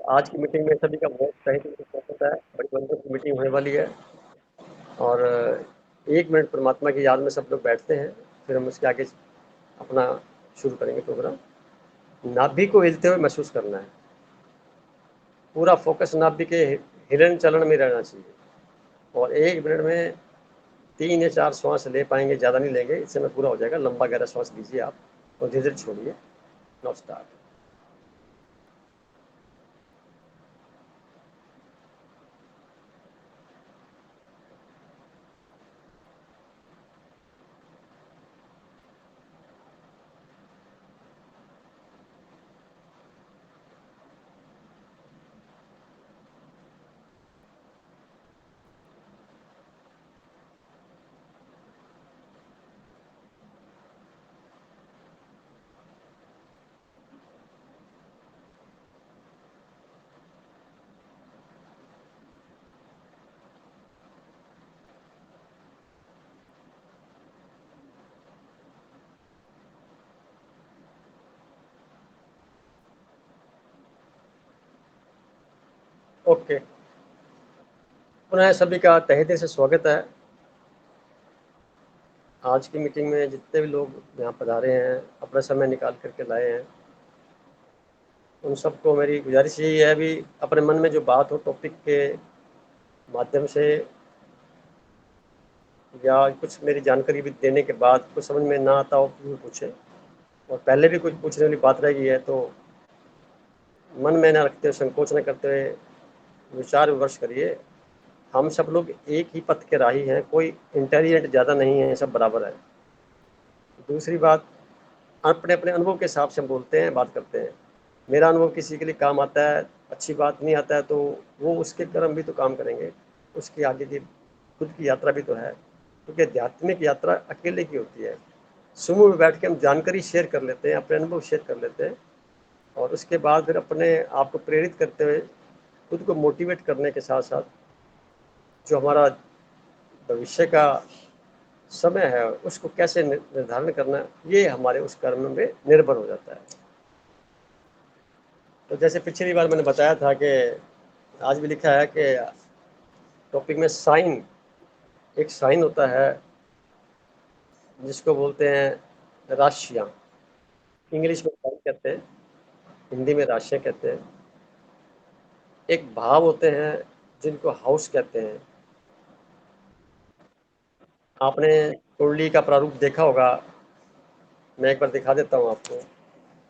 आज की मीटिंग में सभी का बहुत सही तरीके से स्वागत है। बड़ी बंदों की मीटिंग होने वाली है और 1 मिनट परमात्मा की याद में सब लोग बैठते हैं, फिर हम उसके आगे अपना शुरू करेंगे प्रोग्राम। नाभि को हिलते हुए महसूस करना है, पूरा फोकस नाभि के हिलन चलन में रहना चाहिए और 1 मिनट में 3 या 4 श्वास ले पाएंगे, ज़्यादा नहीं लेंगे, इससे में पूरा हो जाएगा। लंबा गहरा श्वास लीजिए आप और धीरे धीरे छोड़िए। Now start. ओके, पुनः सभी का तहे दिल से स्वागत है। आज की मीटिंग में जितने भी लोग यहाँ पधारे हैं, अपना समय निकाल करके लाए हैं, उन सबको मेरी गुजारिश यही है भी अपने मन में जो बात हो टॉपिक के माध्यम से या कुछ मेरी जानकारी भी देने के बाद कुछ समझ में ना आता हो तो पूछे, और पहले भी कुछ पूछने वाली बात रह गई है तो मन में ना रखते हुए, संकोच न करते हुए विचार विमर्श करिए। हम सब लोग एक ही पथ के राही हैं, कोई इंटेलिजेंट ज़्यादा नहीं है, सब बराबर है। दूसरी बात, अपने अपने अनुभव के हिसाब से हम बोलते हैं, बात करते हैं। मेरा अनुभव किसी के लिए काम आता है, अच्छी बात नहीं आता है तो वो उसके कर्म भी तो काम करेंगे, उसकी आगे की खुद की यात्रा भी तो है, क्योंकि आध्यात्मिक यात्रा अकेले की होती है। समूह में बैठ के हम जानकारी शेयर कर लेते हैं, अपने अनुभव शेयर कर लेते हैं और उसके बाद फिर अपने आप को प्रेरित करते हुए खुद को मोटिवेट करने के साथ साथ जो हमारा भविष्य का समय है उसको कैसे निर्धारण करना, ये हमारे उस कर्म में निर्भर हो जाता है। तो जैसे पिछली बार मैंने बताया था कि आज भी लिखा है कि टॉपिक में साइन, एक साइन होता है जिसको बोलते हैं राशियाँ। इंग्लिश में साइन कहते हैं, हिंदी में राशियाँ कहते हैं। एक भाव होते हैं जिनको हाउस कहते हैं। आपने कुंडली का प्रारूप देखा होगा, मैं एक बार दिखा देता हूँ आपको।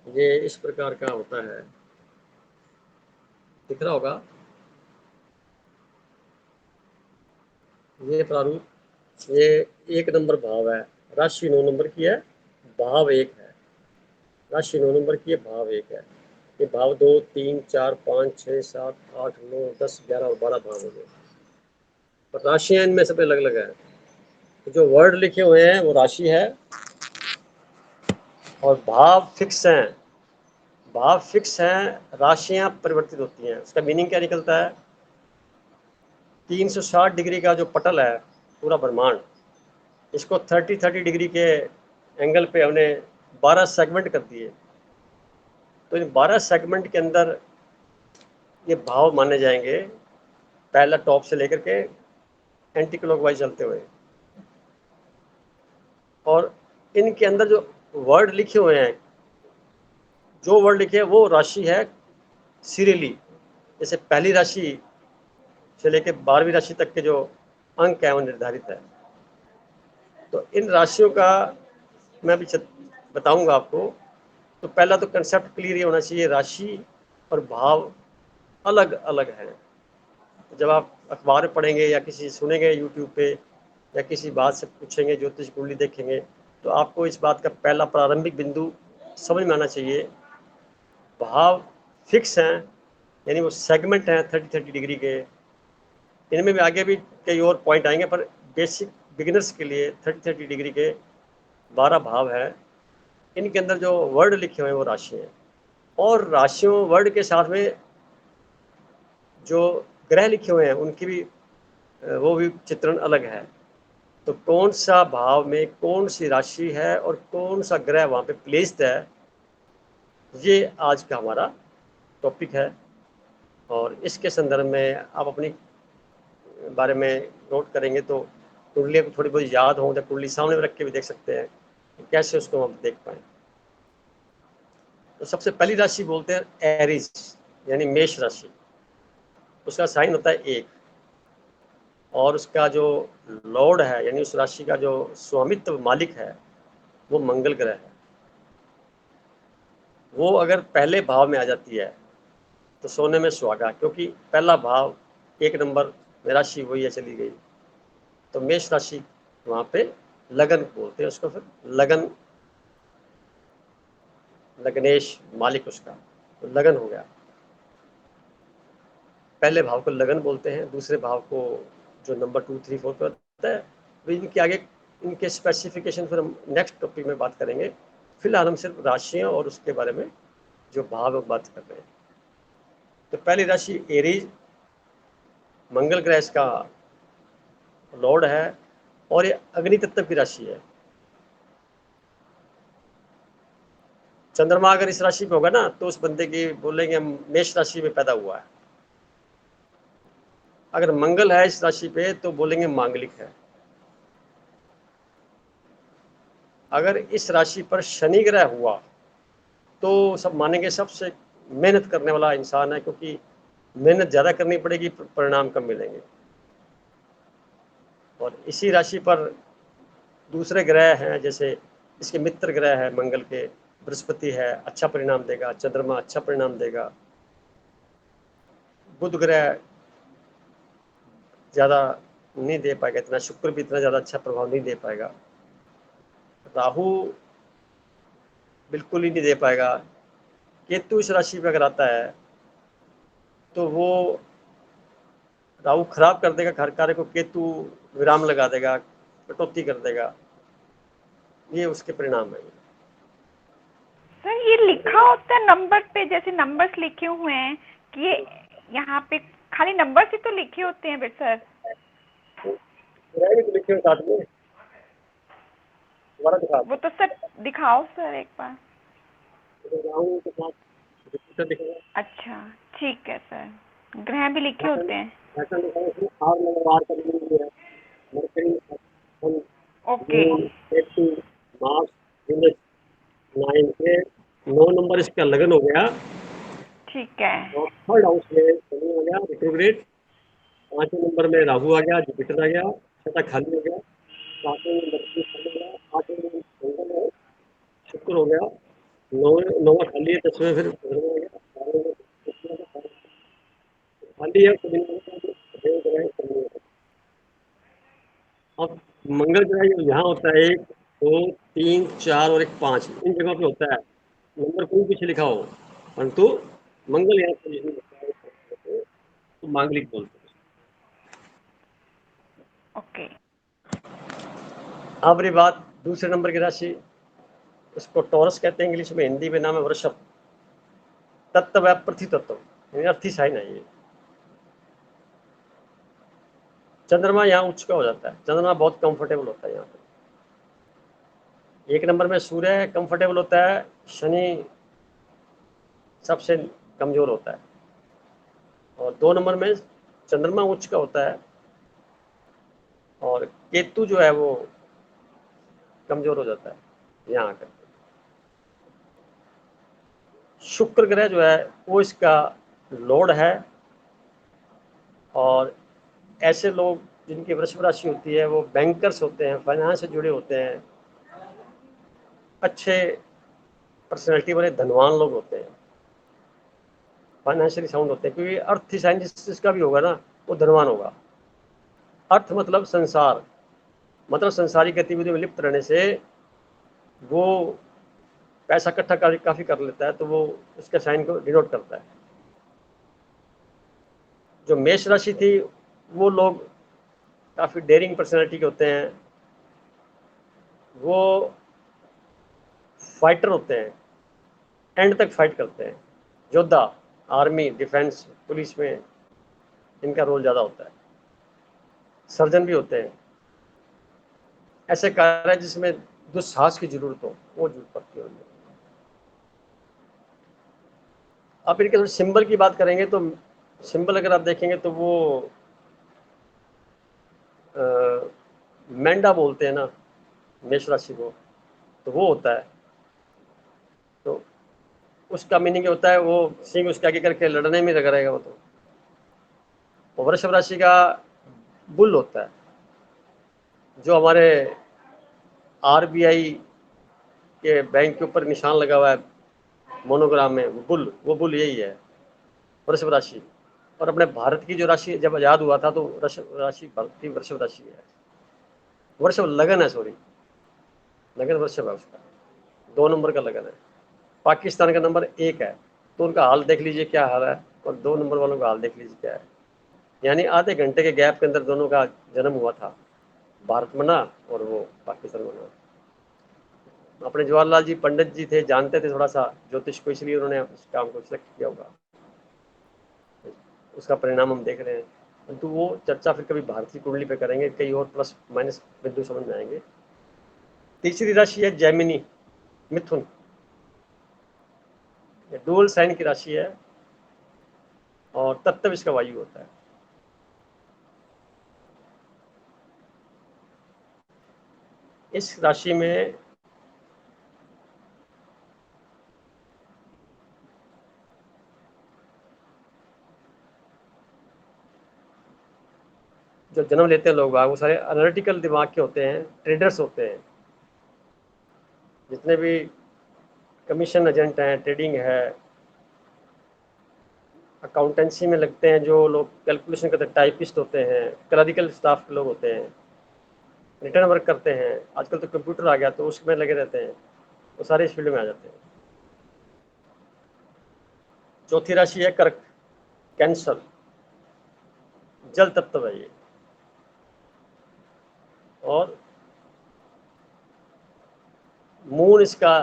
ये इस प्रकार का होता है, दिख रहा होगा ये प्रारूप। ये 1 नंबर भाव है, राशि 9 नंबर की है, भाव 1 है। राशि 9 नंबर की है, भाव 1 है। ये भाव 2, 3, 4, 5, 6, 7, 8, 9, 10, 11 और 12 भाव हो गए। और राशियाँ इनमें सब अलग अलग है। तो जो वर्ड लिखे हुए हैं वो राशि है और भाव फिक्स हैं। भाव फिक्स हैं, राशियाँ परिवर्तित होती हैं। उसका मीनिंग क्या निकलता है? 360 डिग्री का जो पटल है, पूरा ब्रह्मांड, इसको 30 डिग्री के एंगल पे हमने 12 सेगमेंट कर दिए। तो इन 12 सेगमेंट के अंदर ये भाव माने जाएंगे, पहला टॉप से लेकर के एंटी क्लॉकवाइज चलते हुए। और इनके अंदर जो वर्ड लिखे हुए हैं, जो वर्ड लिखे हैं वो राशि है सीरियली। जैसे पहली राशि से लेकर 12वीं राशि तक के जो अंक है वो निर्धारित है। तो इन राशियों का मैं भी बताऊंगा आपको। तो पहला तो कंसेप्ट क्लियर ये होना चाहिए, राशि और भाव अलग अलग हैं। जब आप अखबार में पढ़ेंगे या किसी सुनेंगे यूट्यूब पे या किसी बात से पूछेंगे, ज्योतिष कुंडली देखेंगे, तो आपको इस बात का पहला प्रारंभिक बिंदु समझ में आना चाहिए। भाव फिक्स हैं, यानी वो सेगमेंट हैं 30 डिग्री के। इनमें भी आगे भी कई और पॉइंट आएंगे, पर बेसिक बिगिनर्स के लिए 30 डिग्री के 12 भाव है। इनके अंदर जो वर्ड लिखे हुए हैं वो राशि हैं, और राशियों वर्ड के साथ में जो ग्रह लिखे हुए हैं उनकी भी वो भी चित्रण अलग है। तो कौन सा भाव में कौन सी राशि है और कौन सा ग्रह वहाँ पे प्लेस्ड है, ये आज का हमारा टॉपिक है। और इसके संदर्भ में आप अपनी बारे में नोट करेंगे तो कुंडलियाँ को थोड़ी बहुत याद हो, तो कुंडली सामने रख के भी देख सकते हैं कि कैसे उसको हम देख पाएँ। तो सबसे पहली राशि बोलते हैं एरीज, यानी मेष राशि। उसका साइन होता है 1 और उसका जो लॉर्ड है, यानी उस राशि का जो स्वामित्व मालिक है, वो मंगल ग्रह है। वो अगर पहले भाव में आ जाती है तो सोने में सुहागा, क्योंकि पहला भाव 1 नंबर में राशि वही है चली गई। तो मेष राशि वहाँ पे लगन बोलते हैं उसको, फिर लगन, लगनेश मालिक उसका, तो लगन हो गया। पहले भाव को लगन बोलते हैं, दूसरे भाव को जो नंबर 2, 3, 4 पे होता है। तो इनके आगे इनके स्पेसिफिकेशन फिर हम नेक्स्ट टॉपिक में बात करेंगे। फिलहाल हम सिर्फ राशियां और उसके बारे में जो भाव बात कर रहे हैं। तो पहली राशि एरीज, मंगल ग्रह इसका लॉर्ड है और ये अग्नि तत्व की राशि है। चंद्रमा अगर इस राशि पे होगा ना तो उस बंदे की बोलेंगे हम मेष राशि में पैदा हुआ है। अगर मंगल है इस राशि पे तो बोलेंगे मांगलिक है। अगर इस राशि पर शनि ग्रह हुआ तो सब मानेंगे सबसे मेहनत करने वाला इंसान है, क्योंकि मेहनत ज़्यादा करनी पड़ेगी, परिणाम कम मिलेंगे। और इसी राशि पर दूसरे ग्रह हैं, जैसे इसके मित्र ग्रह है मंगल के, बृहस्पति है, अच्छा परिणाम देगा। चंद्रमा अच्छा परिणाम देगा। बुध ग्रह ज़्यादा नहीं दे पाएगा इतना, शुक्र भी इतना ज़्यादा अच्छा प्रभाव नहीं दे पाएगा। राहु बिल्कुल ही नहीं दे पाएगा। केतु इस राशि पे अगर आता है तो वो राहु खराब कर देगा घर कार्य को, केतु विराम लगा देगा, कटौती कर देगा। ये उसके परिणाम है। सर ये लिखा होता है नंबर पे, जैसे नंबर्स लिखे हुए हैं कि ये यहाँ पे खाली नंबर्स ही तो लिखे होते हैं बेटा सर। ग्रह भी तो लिखे हुए साथ में, दोबारा दिखा वो तो सर दिखाओ सर एक बार। राहु के साथ जुपिटर दिखेगा। अच्छा ठीक है सर, ग्रह भी लिखे होते हैं। ऐसा दिखाओ उसमें आर मंगलवार का दिन भी है, Mercury, Sun, okay Moon, Ketu, Mars, Venus, 9 से 9 नंबर इसका लगन हो गया। ठीक है। और थर्ड हाउस में शनि हो गया रिट्रोग्रेड। 5वें नंबर में राहु आ गया, जुपिटर आ गया, छठा खाली हो गया। 7वें में मरकरी खाली हो गया, 8वें में मंगल है, शुक्र हो गया, 9वां खाली है, 10वें फिर चंद्रमा हो गया, 12वें में शुक्र हो गया, खाली है तो दिन ग्रह शनि है। अब मंगल ग्रह जो यहाँ होता है 1, 2, 3, 4 और एक 5, इन जगह पे होता है। नंबर कोई पीछे लिखा हो, परंतु मंगल यहाँ पोजीशन होता है तो मांगलिक बोलते हैं। ओके अब रही बात दूसरे नंबर की राशि, उसको टॉरस कहते हैं इंग्लिश में, हिंदी में नाम है वृषभ। तत्व है पृथ्वी तत्व, यानी अर्थी साइन है ये। चंद्रमा यहाँ उच्च का हो जाता है। चंद्रमा बहुत कंफर्टेबल होता है यहाँ पे। 1 नंबर में सूर्य कंफर्टेबल होता है, शनि सबसे कमजोर होता है। और 2 नंबर में चंद्रमा उच्च का होता है और केतु जो है वो कमजोर हो जाता है यहाँ आकर। शुक्र ग्रह जो है वो इसका लॉर्ड है। और ऐसे लोग जिनकी वृषभ राशि होती है वो बैंकर्स होते हैं, फाइनेंस से जुड़े होते हैं, अच्छे पर्सनैलिटी वाले धनवान लोग होते हैं, फाइनेंशियली साउंड होते हैं, क्योंकि अर्थ साइन जिसका भी होगा ना वो धनवान होगा। अर्थ मतलब संसार, मतलब संसारी गतिविधियों में लिप्त रहने से वो पैसा इकट्ठा काफी कर लेता है, तो वो उसके साइन को डिनोट करता है। जो मेष राशि थी वो लोग काफ़ी डेयरिंग पर्सनैलिटी के होते हैं, वो फाइटर होते हैं, एंड तक फाइट करते हैं, योद्धा, आर्मी, डिफेंस, पुलिस में इनका रोल ज़्यादा होता है। सर्जन भी होते हैं। ऐसे कार्य जिसमें दुस्साहस की जरूरत हो वो जरूरत पड़ती है उनमें। अब इनके सिंबल की बात करेंगे तो सिंबल अगर आप देखेंगे तो वो मेंढा बोलते हैं ना मेष राशि को, तो वो होता है। तो उसका मीनिंग होता है वो सिंह उसके आगे करके लड़ने में लगा रहेगा वो। तो वृषभ राशि का बुल होता है, जो हमारे आरबीआई के बैंक के ऊपर निशान लगा हुआ है मोनोग्राम में, वो बुल यही है वृषभ राशि। और अपने भारत की जो राशि जब आज़ाद हुआ था तो वृषभ राशि भारत की वृषभ राशि है। वृषभ लगन है, सॉरी, लगन वृषभ है उसका, 2 नंबर का लगन है। पाकिस्तान का नंबर 1 है, तो उनका हाल देख लीजिए क्या हाल है, और 2 नंबर वालों का हाल देख लीजिए क्या है। यानी आधे घंटे के गैप के अंदर दोनों का जन्म हुआ था, भारत बना और वो पाकिस्तान बना। अपने जवाहरलाल जी पंडित जी थे, जानते थे थोड़ा सा ज्योतिष को, इसलिए उन्होंने उस काम को सिलेक्ट किया होगा। उसका परिणाम हम देख रहे हैं। परंतु वो चर्चा फिर कभी भारतीय कुंडली पे करेंगे, कई और प्लस माइनस बिंदु समझ में आएंगे। तीसरी राशि है जैमिनी, मिथुन। ये डुअल साइन की राशि है और तत्व इसका वायु होता है। इस राशि में जो जन्म लेते हैं लोग बाग, वो सारे एनालिटिकल दिमाग के होते हैं, ट्रेडर्स होते हैं। जितने भी कमीशन एजेंट हैं, ट्रेडिंग है, अकाउंटेंसी में लगते हैं जो लोग, कैलकुलेशन करते हैं, टाइपिस्ट होते हैं, क्लरिकल स्टाफ के लोग होते हैं, रिटर्न वर्क करते हैं। आजकल तो कंप्यूटर आ गया तो उसमें लगे रहते हैं, वो सारे इस फील्ड में आ जाते हैं। चौथी राशि है कर्क, कैंसर, जल तत्व है ये। और मून इसका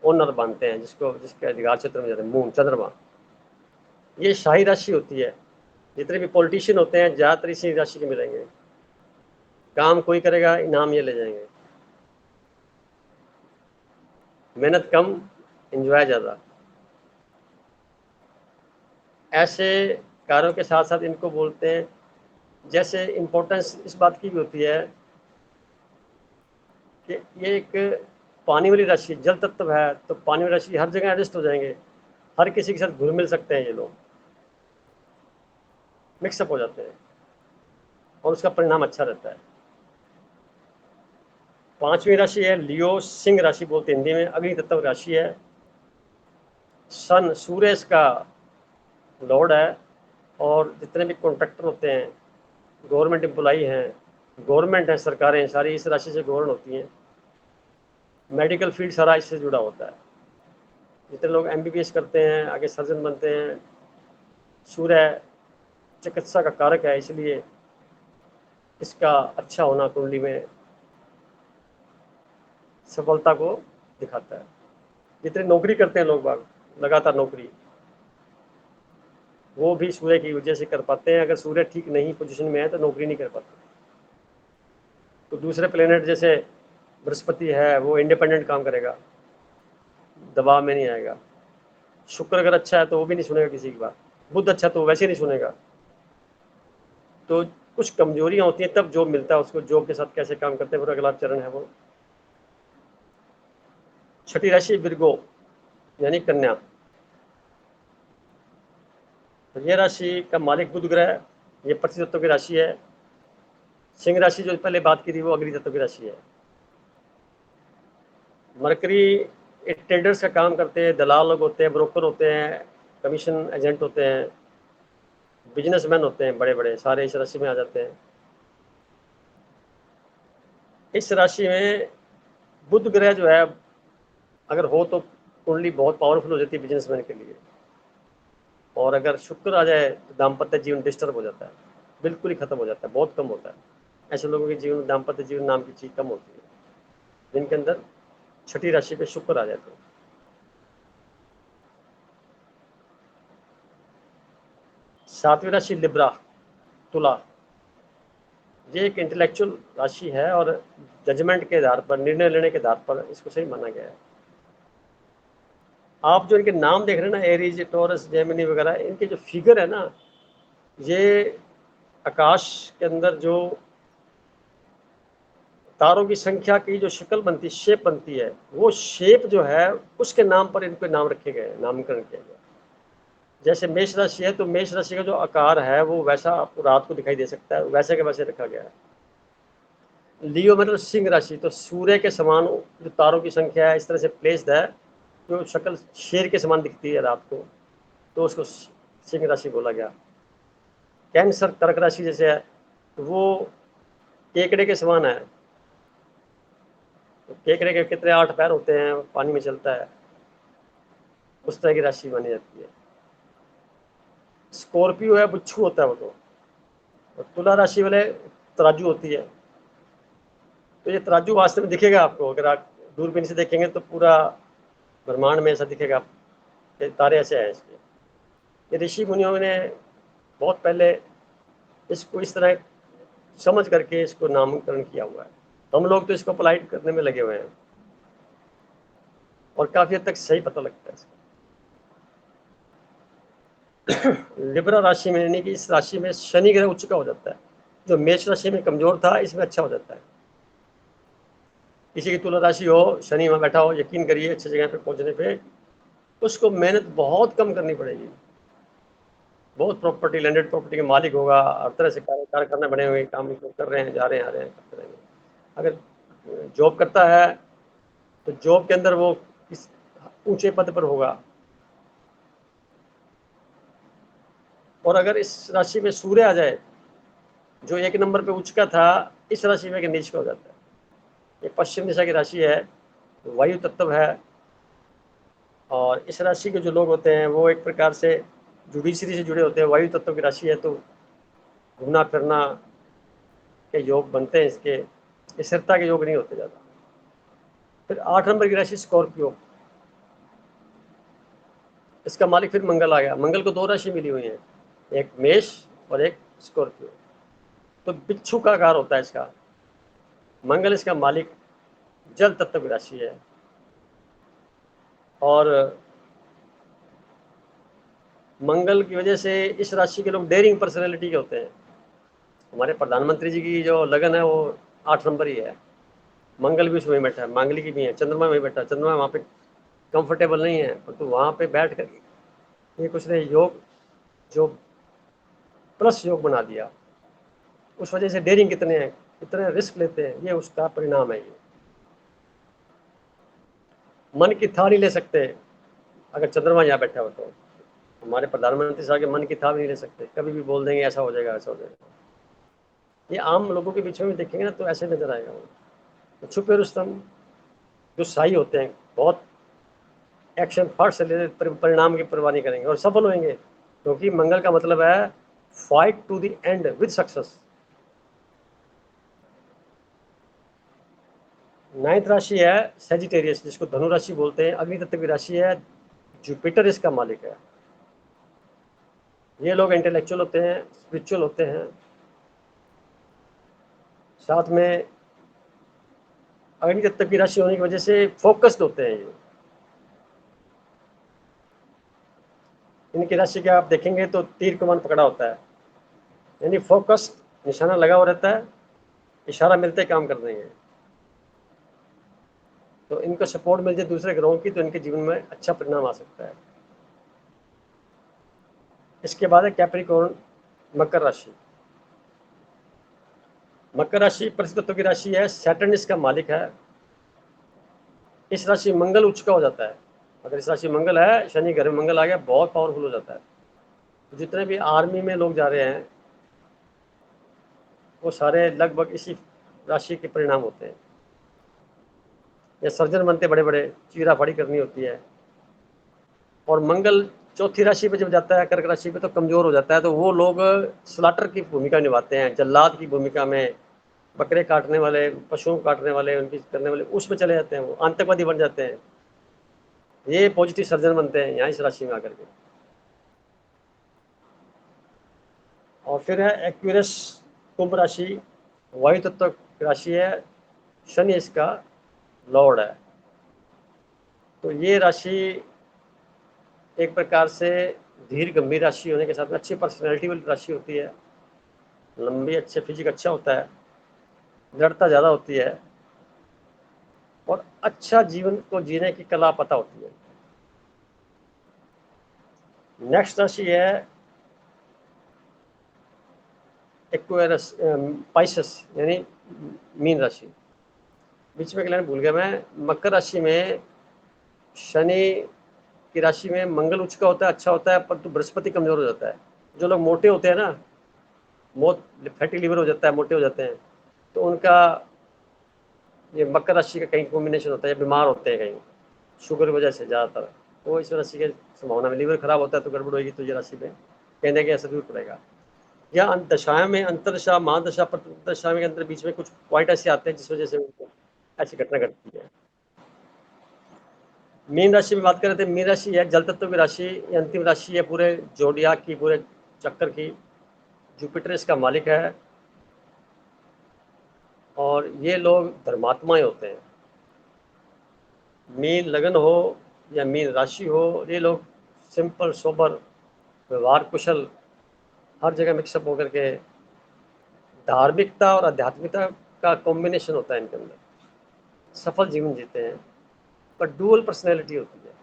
ओनर मानते हैं, जिसके अधिकार क्षेत्र में जाते हैं, मून, चंद्रमा। ये शाही राशि होती है। जितने भी पॉलिटिशियन होते हैं ज़्यादातर इसी राशि के मिलेंगे। काम कोई करेगा, इनाम ये ले जाएंगे। मेहनत कम, एंजॉय ज़्यादा। ऐसे कार्यों के साथ साथ इनको बोलते हैं, जैसे इम्पोर्टेंस इस बात की भी होती है कि ये एक पानी वाली राशि, जल तत्व है, तो पानी वाली राशि हर जगह एडजस्ट हो जाएंगे, हर किसी के साथ घुल मिल सकते हैं, ये लोग मिक्सअप हो जाते हैं और उसका परिणाम अच्छा रहता है। पांचवी राशि है लियो, सिंह राशि बोलते हैं हिंदी में, अग्नि तत्व राशि है। सन, सूर्य इसका लॉर्ड है। और जितने भी कॉन्ट्रैक्टर होते हैं, गवर्नमेंट एम्प्लॉई हैं, गवर्नमेंट है, सरकारें हैं, सारी इस राशि से गवर्न होती हैं। मेडिकल फील्ड सारा इससे जुड़ा होता है। जितने लोग एमबीबीएस करते हैं, आगे सर्जन बनते हैं, सूर्य चिकित्सा का कारक है, इसलिए इसका अच्छा होना कुंडली में सफलता को दिखाता है। जितने नौकरी करते हैं लोग बाग, लगातार नौकरी, वो भी सूर्य की वजह से कर पाते हैं। अगर सूर्य ठीक नहीं पोजीशन में है तो नौकरी नहीं कर पाते। तो दूसरे प्लेनेट जैसे बृहस्पति है, वो इंडिपेंडेंट काम करेगा, दबाव में नहीं आएगा। शुक्र अगर अच्छा है तो वो भी नहीं सुनेगा किसी की बात। बुध अच्छा तो वैसे नहीं सुनेगा। तो कुछ कमजोरियां होती हैं, तब जॉब मिलता है उसको। जॉब के साथ कैसे काम करते हैं, फिर अगला चरण है वो। छठी राशि बिरगो, यानी कन्या। तो ये राशि का मालिक बुध ग्रह, ये पृथ्वी तत्व की राशि है। सिंह राशि जो पहले बात की थी वो अग्नि तत्व की राशि है। मरकरी ट्रेडर्स का काम करते हैं, दलाल लोग होते हैं, ब्रोकर होते हैं, कमीशन एजेंट होते हैं, बिजनेसमैन होते हैं, बड़े बड़े सारे इस राशि में आ जाते हैं। इस राशि में बुध ग्रह जो है अगर हो तो कुंडली बहुत पावरफुल हो जाती है बिजनेसमैन के लिए। और अगर शुक्र आ जाए तो दाम्पत्य जीवन डिस्टर्ब हो जाता है, बिल्कुल ही खत्म हो जाता है, बहुत कम होता है। ऐसे लोगों के जीवन में दाम्पत्य जीवन नाम की चीज कम होती है जिनके अंदर छठी राशि पे शुक्र आ जाए तो। सातवीं राशि लिब्रा, तुला। ये एक इंटेलेक्चुअल राशि है और जजमेंट के आधार पर, निर्णय लेने के आधार पर इसको सही माना गया है। आप जो इनके नाम देख रहे हैं ना, एरीज, टॉरस, जेमिनी वगैरह, इनके जो फिगर है ना, ये आकाश के अंदर जो तारों की संख्या की जो शक्ल बनती, शेप बनती है, वो शेप जो है उसके नाम पर इनके नाम रखे गए, नामकरण किया गया। जैसे मेष राशि है, तो मेष राशि का जो आकार है वो वैसा आपको रात को दिखाई दे सकता है, वैसे के वैसे रखा गया है। लियो मतलब सिंह राशि, तो सूर्य के समान जो तारों की संख्या है इस तरह से प्लेस्ड है, जो शक्ल शेर के समान दिखती है रात को, तो उसको सिंह राशि बोला गया। कैंसर कर्क राशि जैसे है, तो वो केकड़े के समान है। तो केकड़े के कितने 8 पैर होते हैं, पानी में चलता है, उस तरह की राशि मानी जाती है। स्कॉर्पियो है, बिच्छू होता है वो तो। और तुला राशि वाले तराजू होती है। तो ये तराजू वास्तव में दिखेगा आपको, अगर आप दूरबीन से देखेंगे तो पूरा ब्रह्मांड में ऐसा दिखेगा, तारे ऐसे हैं इसके। ये ऋषि मुनियों ने बहुत पहले इसको इस तरह समझ करके इसको नामकरण किया हुआ है। हम लोग तो इसको अप्लाइड करने में लगे हुए हैं और काफी हद तक सही पता लगता है इसका। लिब्रा राशि में, यानी कि इस राशि में शनि ग्रह उच्च का हो जाता है। जो मेष राशि में कमजोर था, इसमें अच्छा हो जाता है। किसी की तुला राशि हो, शनि वहां बैठा हो, यकीन करिए अच्छी जगह पे पहुंचने पे उसको मेहनत बहुत कम करनी पड़ेगी। बहुत प्रॉपर्टी, लैंडेड प्रॉपर्टी के मालिक होगा, हर तरह से कारखाना बने हुए, काम कर रहे हैं, जा रहे हैं, आ रहे हैं, करते रहेंगे। अगर जॉब करता है तो जॉब के अंदर वो किस ऊंचे पद पर होगा। और अगर इस राशि में सूर्य आ जाए, जो 1 नंबर पे उच्च का था, इस राशि में नीच का हो जाता है। ये पश्चिम दिशा की राशि है, वायु तत्व है, और इस राशि के जो लोग होते हैं वो एक प्रकार से जुडिशरी से जुड़े होते हैं। वायु तत्व की राशि है, तो घूमना फिरना के योग बनते हैं इसके, स्थिरता के योग नहीं होते ज़्यादा। फिर 8 नंबर की राशि स्कॉर्पियो, इसका मालिक फिर मंगल आ गया। मंगल को 2 राशि मिली हुई है, एक मेष और एक स्कॉर्पियो। तो बिच्छू का आकार होता है इसका। मंगल इसका मालिक जल तत्व की राशि है, और मंगल की वजह से इस राशि के लोग डेयरिंग पर्सनैलिटी के होते हैं। हमारे प्रधानमंत्री जी की जो लगन है वो 8 नंबर ही है। मंगल भी उसमें बैठा है, मांगली की भी है, चंद्रमा में बैठा है। चंद्रमा वहाँ पे कंफर्टेबल नहीं है, परंतु तो वहाँ पे बैठ कर ये कुछ ने योग जो प्लस योग बना दिया। उस वजह से डेयरिंग कितने हैं, कितने रिस्क लेते हैं, ये उसका परिणाम है। ये मन की था नहीं ले सकते अगर चंद्रमा यहाँ बैठा हो तो। हमारे प्रधानमंत्री साहब के मन की था भी नहीं ले सकते, कभी भी बोल देंगे ऐसा हो जाएगा, ऐसा हो जाएगा। ये आम लोगों के बीच में देखेंगे ना तो ऐसे नजर आएगा वो। तो छुपे रुस्तम जो शाही होते हैं, बहुत एक्शन फट से ले परिणाम की परवाह नहीं करेंगे और सफल होंगे, क्योंकि मंगल का मतलब है fight to the end with success. 9th राशि है सेजिटेरियस, जिसको धनु राशि बोलते हैं, अग्नि तत्व की राशि है। जुपिटर इसका मालिक है। ये लोग इंटेलेक्चुअल होते हैं, स्पिरिचुअल होते हैं, साथ में अग्नि तत्व की राशि होने की वजह से फोकस्ड होते हैं। ये इनकी राशि के आप देखेंगे तो तीर कमान पकड़ा होता है, यानी फोकस, निशाना लगा हुआ रहता है, इशारा मिलते काम कर देंगे। तो इनको सपोर्ट मिल जाए दूसरे ग्रहों की तो इनके जीवन में अच्छा परिणाम आ सकता है। इसके बाद है कैप्रिकॉर्न, मकर राशि। मकर राशि पृथ्वी तत्व की राशि है, सैटर्न इसका मालिक है। इस राशि मंगल उच्च का हो जाता है। अगर इस राशि मंगल है, शनि घर में मंगल आ गया, बहुत पावरफुल हो जाता है। तो जितने भी आर्मी में लोग जा रहे हैं वो सारे लगभग इसी राशि के परिणाम होते हैं। या सर्जन बनते बड़े बड़े, चीरा फाड़ी करनी होती है। और मंगल चौथी राशि पे जब जाता है, कर्क राशि पे, तो कमजोर हो जाता है। तो वो लोग स्लाटर की भूमिका निभाते हैं, जल्लाद की भूमिका में, बकरे काटने वाले, पशुओं काटने वाले, उनकी करने वाले, उसमें चले जाते हैं, वो आतंकवादी बन जाते हैं। ये पॉजिटिव सर्जन बनते हैं यहाँ इस राशि में आकर के। और फिर है एक्यूरस, कुंभ राशि, वायु तत्व की राशि है, शनि इसका लॉर्ड है। तो ये राशि एक प्रकार से धीर गंभीर राशि होने के साथ में अच्छी पर्सनैलिटी वाली राशि होती है, लंबी, अच्छे फिजिक अच्छा होता है, दृढ़ता ज़्यादा होती है और अच्छा जीवन को जीने की कला पता होती है। नेक्स्ट राशि है एक्वेरियस, पाइसेस यानी मीन राशि। बीच में कहना भूल गया मैं, मकर राशि में शनि की राशि में मंगल उच्च का होता है, अच्छा होता है, पर तो बृहस्पति कमजोर हो जाता है। जो लोग मोटे होते हैं ना, फैटी लीवर हो जाता है, मोटे हो जाते हैं, तो उनका ये मकर राशि का कहीं कॉम्बिनेशन होता है, बीमार होते हैं कहीं शुगर की वजह से ज़्यादातर, तो इस राशि की संभावना में लीवर खराब होता है तो गड़बड़ होगी, तो ये राशि में कहने के असर जरूर पड़ेगा। या दशाएं में अंतरदशा, महादशा, दशा के अंदर बीच में कुछ पॉइंट ऐसे आते हैं जिस वजह से ऐसी घटना घटती है। मीन राशि में बात कर रहे थे, मीन राशि है जल तत्व की राशि, अंतिम राशि है पूरे जोडियाक की, पूरे चक्कर की। जुपिटर इसका मालिक है और ये लोग धर्मात्माएं होते हैं। मीन लगन हो या मीन राशि हो, ये लोग सिंपल, सोबर, व्यवहार कुशल, हर जगह मिक्सअप होकर के धार्मिकता और आध्यात्मिकता का कॉम्बिनेशन होता है इनके अंदर, सफल जीवन जीते हैं, पर डुअल पर्सनैलिटी होती है,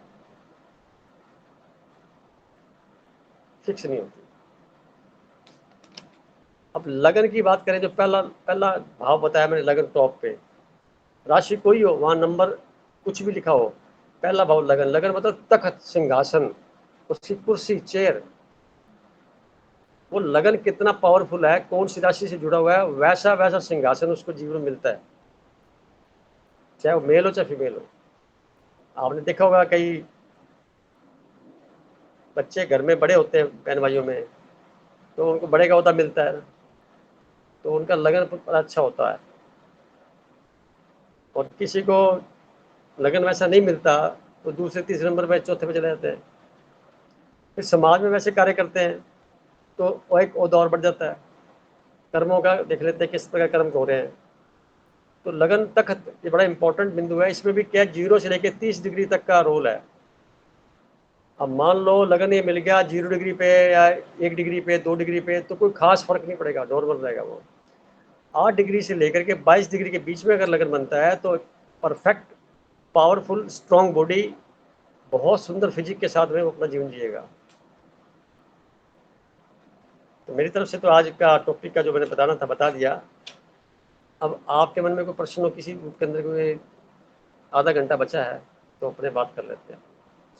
फिक्स नहीं होती। अब लगन की बात करें, जो पहला पहला भाव बताया मैंने, लगन टॉप पे, राशि कोई हो वहां नंबर कुछ भी लिखा हो, पहला भाव लगन, लगन मतलब तख्त, सिंहासन, उसकी कुर्सी, चेयर। वो लगन कितना पावरफुल है, कौन सी राशि से जुड़ा हुआ है, वैसा वैसा सिंहासन उसको जीवन में मिलता है, चाहे वो मेल हो चाहे फीमेल हो। आपने देखा होगा कई बच्चे घर में बड़े होते हैं बहन भाइयों में, तो उनको बड़े का होता मिलता है, तो उनका लगन बड़ा अच्छा होता है। और किसी को लगन वैसा नहीं मिलता तो दूसरे तीसरे नंबर पे, चौथे पे चले जाते हैं। फिर समाज में वैसे कार्य करते हैं तो वो एक ओहदा और बढ़ जाता है। कर्मों का देख लेते हैं किस प्रकार कर्म हो रहे हैं। तो लगन तक ये बड़ा इंपॉर्टेंट बिंदु है, इसमें भी क्या 0 से लेकर 30 डिग्री तक का रोल है। अब मान लो लगन ये मिल गया 0 डिग्री पे या 1 डिग्री पे, 2 डिग्री पे, तो कोई खास फर्क नहीं पड़ेगा, नॉर्मल रहेगा वो। 8 डिग्री से लेकर के 22 डिग्री के बीच में अगर लगन बनता है तो परफेक्ट, पावरफुल, स्ट्रॉन्ग बॉडी, बहुत सुंदर फिजिक के साथ में वो अपना जीवन जिएगा। तो मेरी तरफ से तो आज का टॉपिक का जो मैंने बताना था बता दिया। अब आपके मन में कोई प्रश्न हो, किसी के अंदर कोई, आधा घंटा बचा है तो अपने बात कर लेते हैं।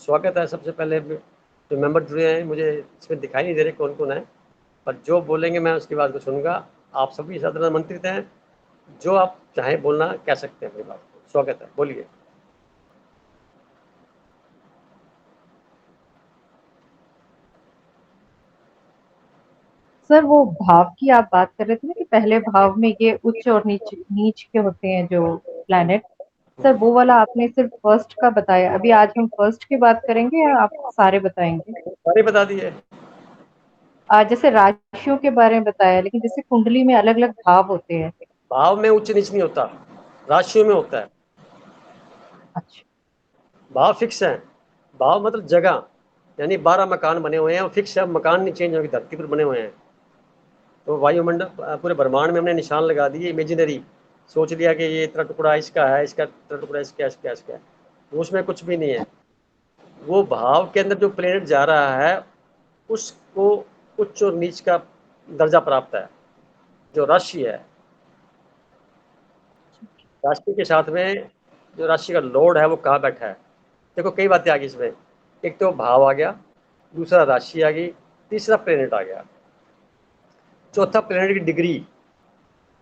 स्वागत है सबसे पहले, जो मेंबर जुड़े हैं, मुझे इसमें दिखाई नहीं दे रहे कौन कौन है, पर जो बोलेंगे मैं उसकी बात को सुनूंगा। आप सभी साधारण आमंत्रित हैं, जो आप चाहें बोलना कह सकते हैं अपनी बात को। स्वागत है, बोलिए। सर वो भाव की आप बात कर रहे थे ना कि पहले भाव में ये उच्च और नीच नीच के होते हैं जो प्लैनेट। सर वो वाला आपने सिर्फ फर्स्ट का बताया, अभी आज हम फर्स्ट की बात करेंगे या आप सारे बताएंगे? सारे बता दिए। आज जैसे राशियों के बारे में बताया, लेकिन जैसे कुंडली में अलग अलग भाव होते हैं। भाव में उच्च नीच नहीं होता, राशियों में होता है। अच्छा। भाव फिक्स है, भाव मतलब जगह, यानी 12 मकान बने हुए हैं, वो फिक्स है, मकान नहीं चेंज होगी, धरती पर बने हुए हैं। तो वायुमंडल पूरे ब्रह्मांड में हमने निशान लगा दिए इमेजिनरी, सोच लिया कि ये इतना टुकड़ा इसका है, इसका इतना टुकड़ा इसका, इसका इसका है, तो उसमें कुछ भी नहीं है। वो भाव के अंदर जो प्लेनेट जा रहा है उसको उच्च और नीच का दर्जा प्राप्त है। जो राशि है, राशि के साथ में जो राशि का लॉर्ड है वो कहाँ बैठा है। देखो कई बातें आ गई इसमें, एक तो भाव आ गया, दूसरा राशि आ गई, तीसरा प्लेनेट आ गया, चौथा प्लेनेट की डिग्री,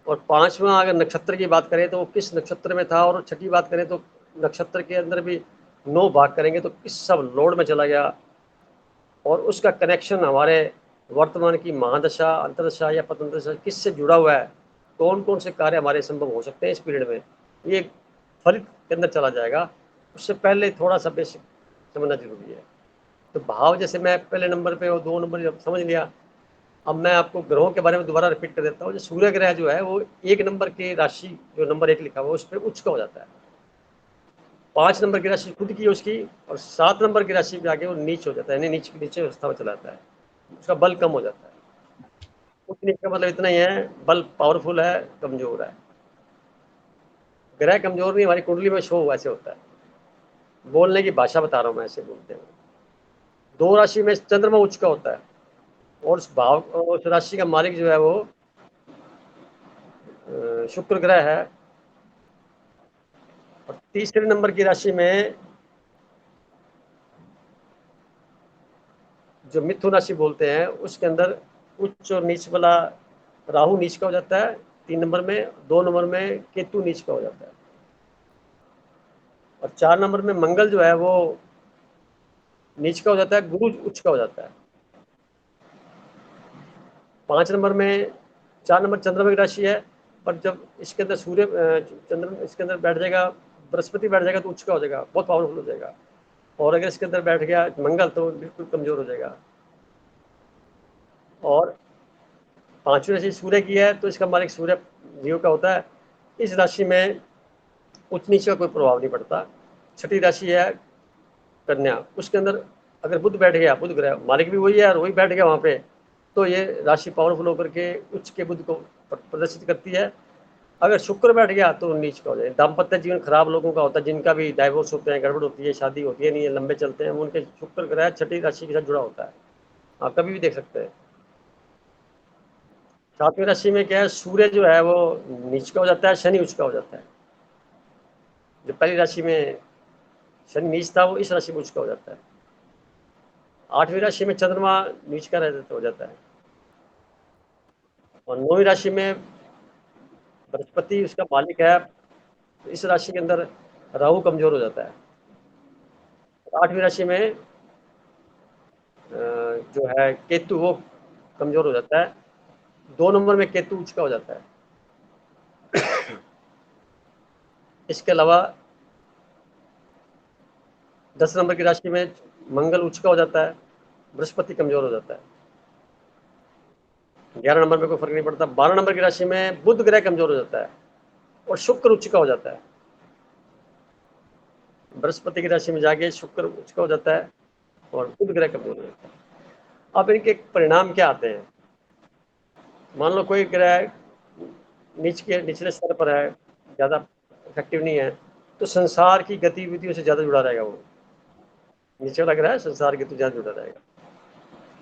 और पांचवा अगर नक्षत्र की बात करें तो वो किस नक्षत्र में था, और छठी बात करें तो नक्षत्र के अंदर भी 9 भाग करेंगे तो किस सब लॉर्ड में चला गया, और उसका कनेक्शन हमारे वर्तमान की महादशा, अंतरदशा या पतंतरदशा किससे जुड़ा हुआ है, कौन कौन से कार्य हमारे संभव हो सकते हैं इस पीरियड में, ये फलित के अंदर चला जाएगा। उससे पहले थोड़ा सा बेसिक समझना जरूरी है। तो भाव जैसे मैं पहले नंबर पे और 2 नंबर समझ लिया। अब मैं आपको ग्रहों के बारे में दोबारा रिपीट कर देता हूँ। जो सूर्य ग्रह जो है वो 1 नंबर की राशि, जो नंबर 1 लिखा हुआ है उस पर उच्च का हो जाता है। 5 नंबर की राशि खुद की है उसकी, और 7 नंबर की राशि पे आके वो नीच हो जाता है, यानी नीचे अवस्था में चला जाता है, उसका बल कम हो जाता है। कुछ नीच का मतलब इतना ही है, बल पावरफुल है, कमजोर है। ग्रह कमजोर नहीं, हमारी कुंडली में शो ऐसे होता है, बोलने की भाषा बता रहा हूँ मैं, ऐसे बोलते हैं। 2 राशि में चंद्रमा उच्च का होता है, और उस राशि का मालिक जो है वो शुक्र ग्रह है। और तीसरे नंबर की राशि में जो मिथुन राशि बोलते हैं, उसके अंदर उच्च और नीच वाला राहु नीच का हो जाता है 3 नंबर में, 2 नंबर में केतु नीच का हो जाता है, और 4 नंबर में मंगल जो है वो नीच का हो जाता है, गुरु उच्च का हो जाता है। 5 नंबर में 4 नंबर चंद्रमा की राशि है, पर जब इसके अंदर सूर्य चंद्र इसके अंदर बैठ जाएगा, बृहस्पति बैठ जाएगा तो उच्च का हो जाएगा, बहुत पावरफुल हो जाएगा। और अगर इसके अंदर बैठ गया मंगल तो बिल्कुल कमजोर हो जाएगा। और 5वीं राशि सूर्य की है, तो इसका मालिक सूर्य जीव का होता है। इस राशि में उच्च नीच का कोई प्रभाव नहीं पड़ता। 6ठी राशि है कन्या, उसके अंदर अगर बुध बैठ गया, बुध ग्रह मालिक भी वही है और वही बैठ गया वहां पे, तो ये राशि पावरफुल होकर के उच्च के बुध को प्रदर्शित करती है। अगर शुक्र बैठ गया तो नीच का हो जाए। दाम्पत्य जीवन खराब लोगों का होता है, जिनका भी डाइवोर्स होते हैं, गड़बड़ होती है, शादी होती है नहीं है, लंबे चलते हैं, उनके शुक्र ग्रह 6ठी राशि के साथ जुड़ा होता है। आप कभी भी देख सकते हैं। 7वीं राशि में क्या है, सूर्य जो है वो नीच का हो जाता है, शनि उच्च का हो जाता है। जो पहली राशि में शनि नीच था, वो इस राशि में उच्च का हो जाता है। 8वीं राशि में चंद्रमा नीच का हो जाता है, और 9वीं राशि में बृहस्पति उसका मालिक है। इस राशि के अंदर राहु कमजोर हो जाता है। 8वीं राशि में जो है केतु, वो कमजोर हो जाता है। 2 नंबर में केतु उच्च का हो जाता है। इसके अलावा 10 नंबर की राशि में मंगल उच्च का हो जाता है, बृहस्पति कमजोर हो जाता है। 11 नंबर में कोई फर्क नहीं पड़ता। 12 नंबर की राशि में बुध ग्रह कमजोर हो जाता है, और शुक्र उच्च का हो जाता है। बृहस्पति की राशि में जाके शुक्र उच्च का हो जाता है, और बुध ग्रह कमजोर हो जाता है। अब इनके परिणाम क्या आते हैं? मान लो कोई ग्रह निचले स्तर पर है, ज़्यादा इफेक्टिव नहीं है, तो संसार की गतिविधियों से ज़्यादा जुड़ा रहेगा वो। नीचे वाला ग्रह संसार की तो ज़्यादा जुड़ा रहेगा,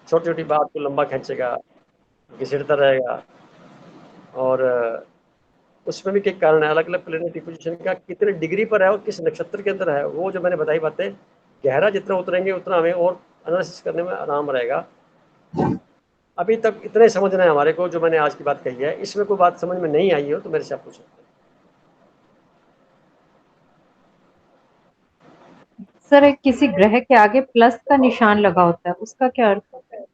छोटी छोटी बात को लंबा खींचेगा, घिसड़ता रहेगा। और उसमें भी कई कारण है, अलग अलग प्लेनेटरी पोजीशन का कितने डिग्री पर है और किस नक्षत्र के अंदर है, वो जो मैंने बताई बातें, गहरा जितना उतरेंगे उतना हमें और एनालिसिस करने में आराम रहेगा। अभी तक इतने समझना है हमारे को, जो मैंने आज की बात कही है। इसमें कोई बात समझ में नहीं आई हो तो मेरे से आप पूछ सकते हैं। सर एक किसी ग्रह के आगे प्लस का निशान लगा होता है, उसका क्या अर्थ होता है?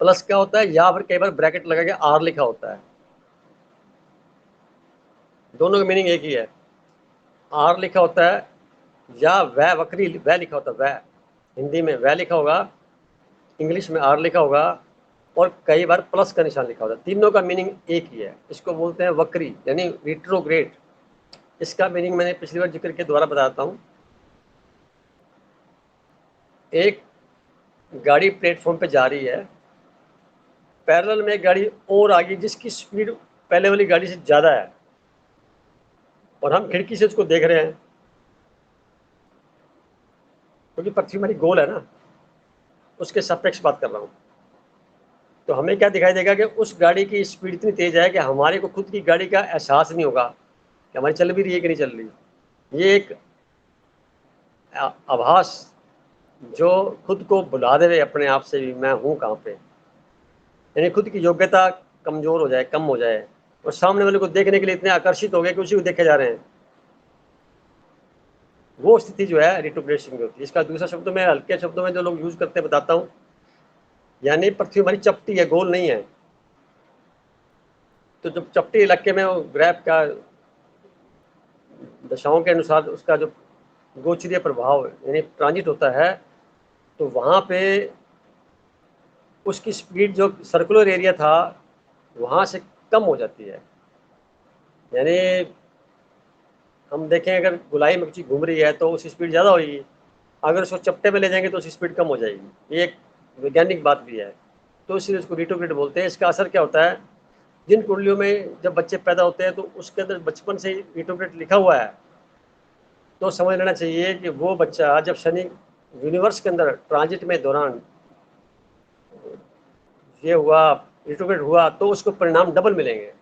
प्लस क्या होता है, या फिर कई बार ब्रैकेट लगा के आर लिखा होता है, दोनों का मीनिंग एक ही है। आर लिखा होता है, या वह वक्री वह लिखा होता है, वह हिंदी में वह लिखा होगा, इंग्लिश में आर लिखा होगा, और कई बार प्लस का निशान लिखा होता है। तीनों का मीनिंग एक ही है। इसको बोलते हैं वक्री, यानी रिट्रोग्रेड। इसका मीनिंग मैंने पिछली बार जिक्र के द्वारा बताता हूँ। एक गाड़ी प्लेटफॉर्म पे जा रही है, पैरेलल में एक गाड़ी और आ गई जिसकी स्पीड पहले वाली गाड़ी से ज़्यादा है, और हम खिड़की से उसको देख रहे हैं, क्योंकि पृथ्वी हमारी गोल है ना, उसके सापेक्ष बात कर रहा हूँ। तो हमें क्या दिखाई देगा कि उस गाड़ी की स्पीड इतनी तेज है कि हमारे को खुद की गाड़ी का एहसास नहीं होगा कि हमारी चल भी रही है कि नहीं चल रही। ये एक आभास जो खुद को भुला दे अपने आप से भी, मैं हूँ कहाँ पे, यानी खुद की योग्यता कमजोर हो जाए, कम हो जाए, और सामने वाले को देखने के लिए इतने आकर्षित हो गए कि उसी को देखे जा रहे हैं। वो स्थिति जो है रिट्रोग्रेशन की होती है। इसका दूसरा शब्दों में, हल्के शब्दों में जो लोग यूज करते हैं बताता हूँ। यानी पृथ्वी हमारी चपटी है, गोल नहीं है। तो जब चपटी इलाके में वो ग्रैफ का दशाओं के अनुसार उसका जो गोचरीय प्रभाव यानी ट्रांजिट होता है, तो वहाँ पे उसकी स्पीड जो सर्कुलर एरिया था वहाँ से कम हो जाती है। यानी हम देखें अगर गोलाई में कुछ घूम रही है तो उसकी स्पीड ज़्यादा होगी, अगर उसको चपटे में ले जाएंगे तो उसकी स्पीड कम हो जाएगी। ये एक वैज्ञानिक बात भी है, तो इसलिए उसको रिट्रोग्रेड बोलते हैं। इसका असर क्या होता है, जिन कुंडलियों में जब बच्चे पैदा होते हैं तो उसके अंदर बचपन से ही रिट्रोग्रेड लिखा हुआ है, तो समझ लेना चाहिए कि वो बच्चा जब शनि यूनिवर्स के अंदर ट्रांजिट में दौरान ये हुआ, रिट्रोग्रेड हुआ, तो उसको परिणाम डबल मिलेंगे।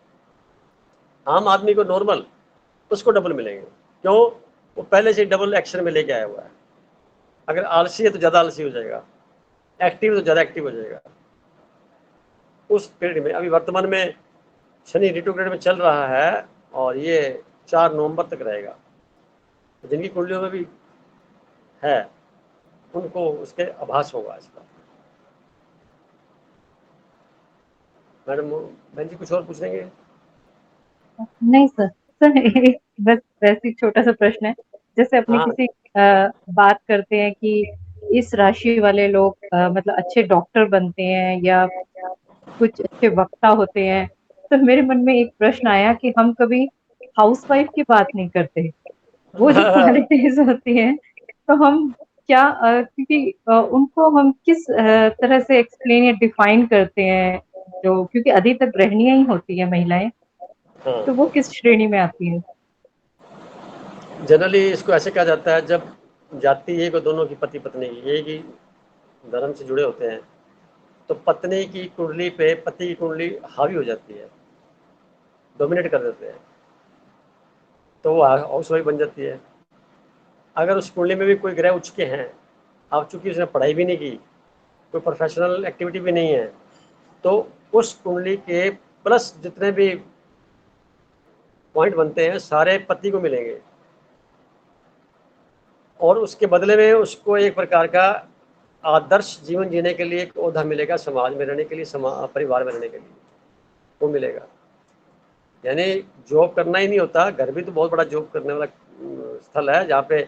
आम आदमी को नॉर्मल, उसको डबल मिलेंगे। क्यों? वो पहले से डबल एक्शन में लेके आया हुआ है। अगर आलसी है तो ज़्यादा आलसी हो जाएगा, एक्टिव तो ज़्यादा एक्टिव हो जाएगा। उस पीरियड में अभी वर्तमान में शनि रिट्रोग्रेड में चल रहा है और ये 4 नवंबर तक रहेगा। जिनकी कुंडलियों में भी है उनको उसके आभास होगा इसका। मैडम बहन जी कुछ और पूछेंगे? नहीं सर, सर एक बस वैसे ही छोटा सा प्रश्न है, जैसे अपने हाँ। किसी बात करते हैं कि इस राशि वाले लोग मतलब अच्छे डॉक्टर बनते हैं या कुछ अच्छे वक्ता होते हैं, तो मेरे मन में एक प्रश्न आया कि हम कभी हाउसवाइफ की बात नहीं करते, वो जो क्वालिटीज होती हैं, तो हम क्या क्योंकि उनको हम किस तरह से एक्सप्लेन या डिफाइन करते हैं, जो क्योंकि अधिकतर गृहिणियां ही होती है महिलाएं, हाँ, तो वो किस श्रेणी में आती है? जनरली इसको ऐसे कहा जाता है, जब जाति एक और दोनों की पति पत्नी की एक ही धर्म से जुड़े होते हैं तो पत्नी की कुंडली पे पति की कुंडली हावी हो जाती है, डोमिनेट कर देते हैं, तो वो हाउस वाइफ बन जाती है। अगर उस कुंडली में भी कोई ग्रह उच्च के हैं, अब चूंकि उसने पढ़ाई भी नहीं की, कोई प्रोफेशनल एक्टिविटी भी नहीं है, तो उस कुंडली के प्लस जितने भी पॉइंट बनते हैं सारे पति को मिलेंगे, और उसके बदले में उसको एक प्रकार का आदर्श जीवन जीने के लिए एक ओहदा मिलेगा, समाज में रहने के लिए, परिवार में रहने के लिए वो मिलेगा। यानी जॉब करना ही नहीं होता, घर भी तो बहुत बड़ा जॉब करने वाला स्थल है, जहाँ पे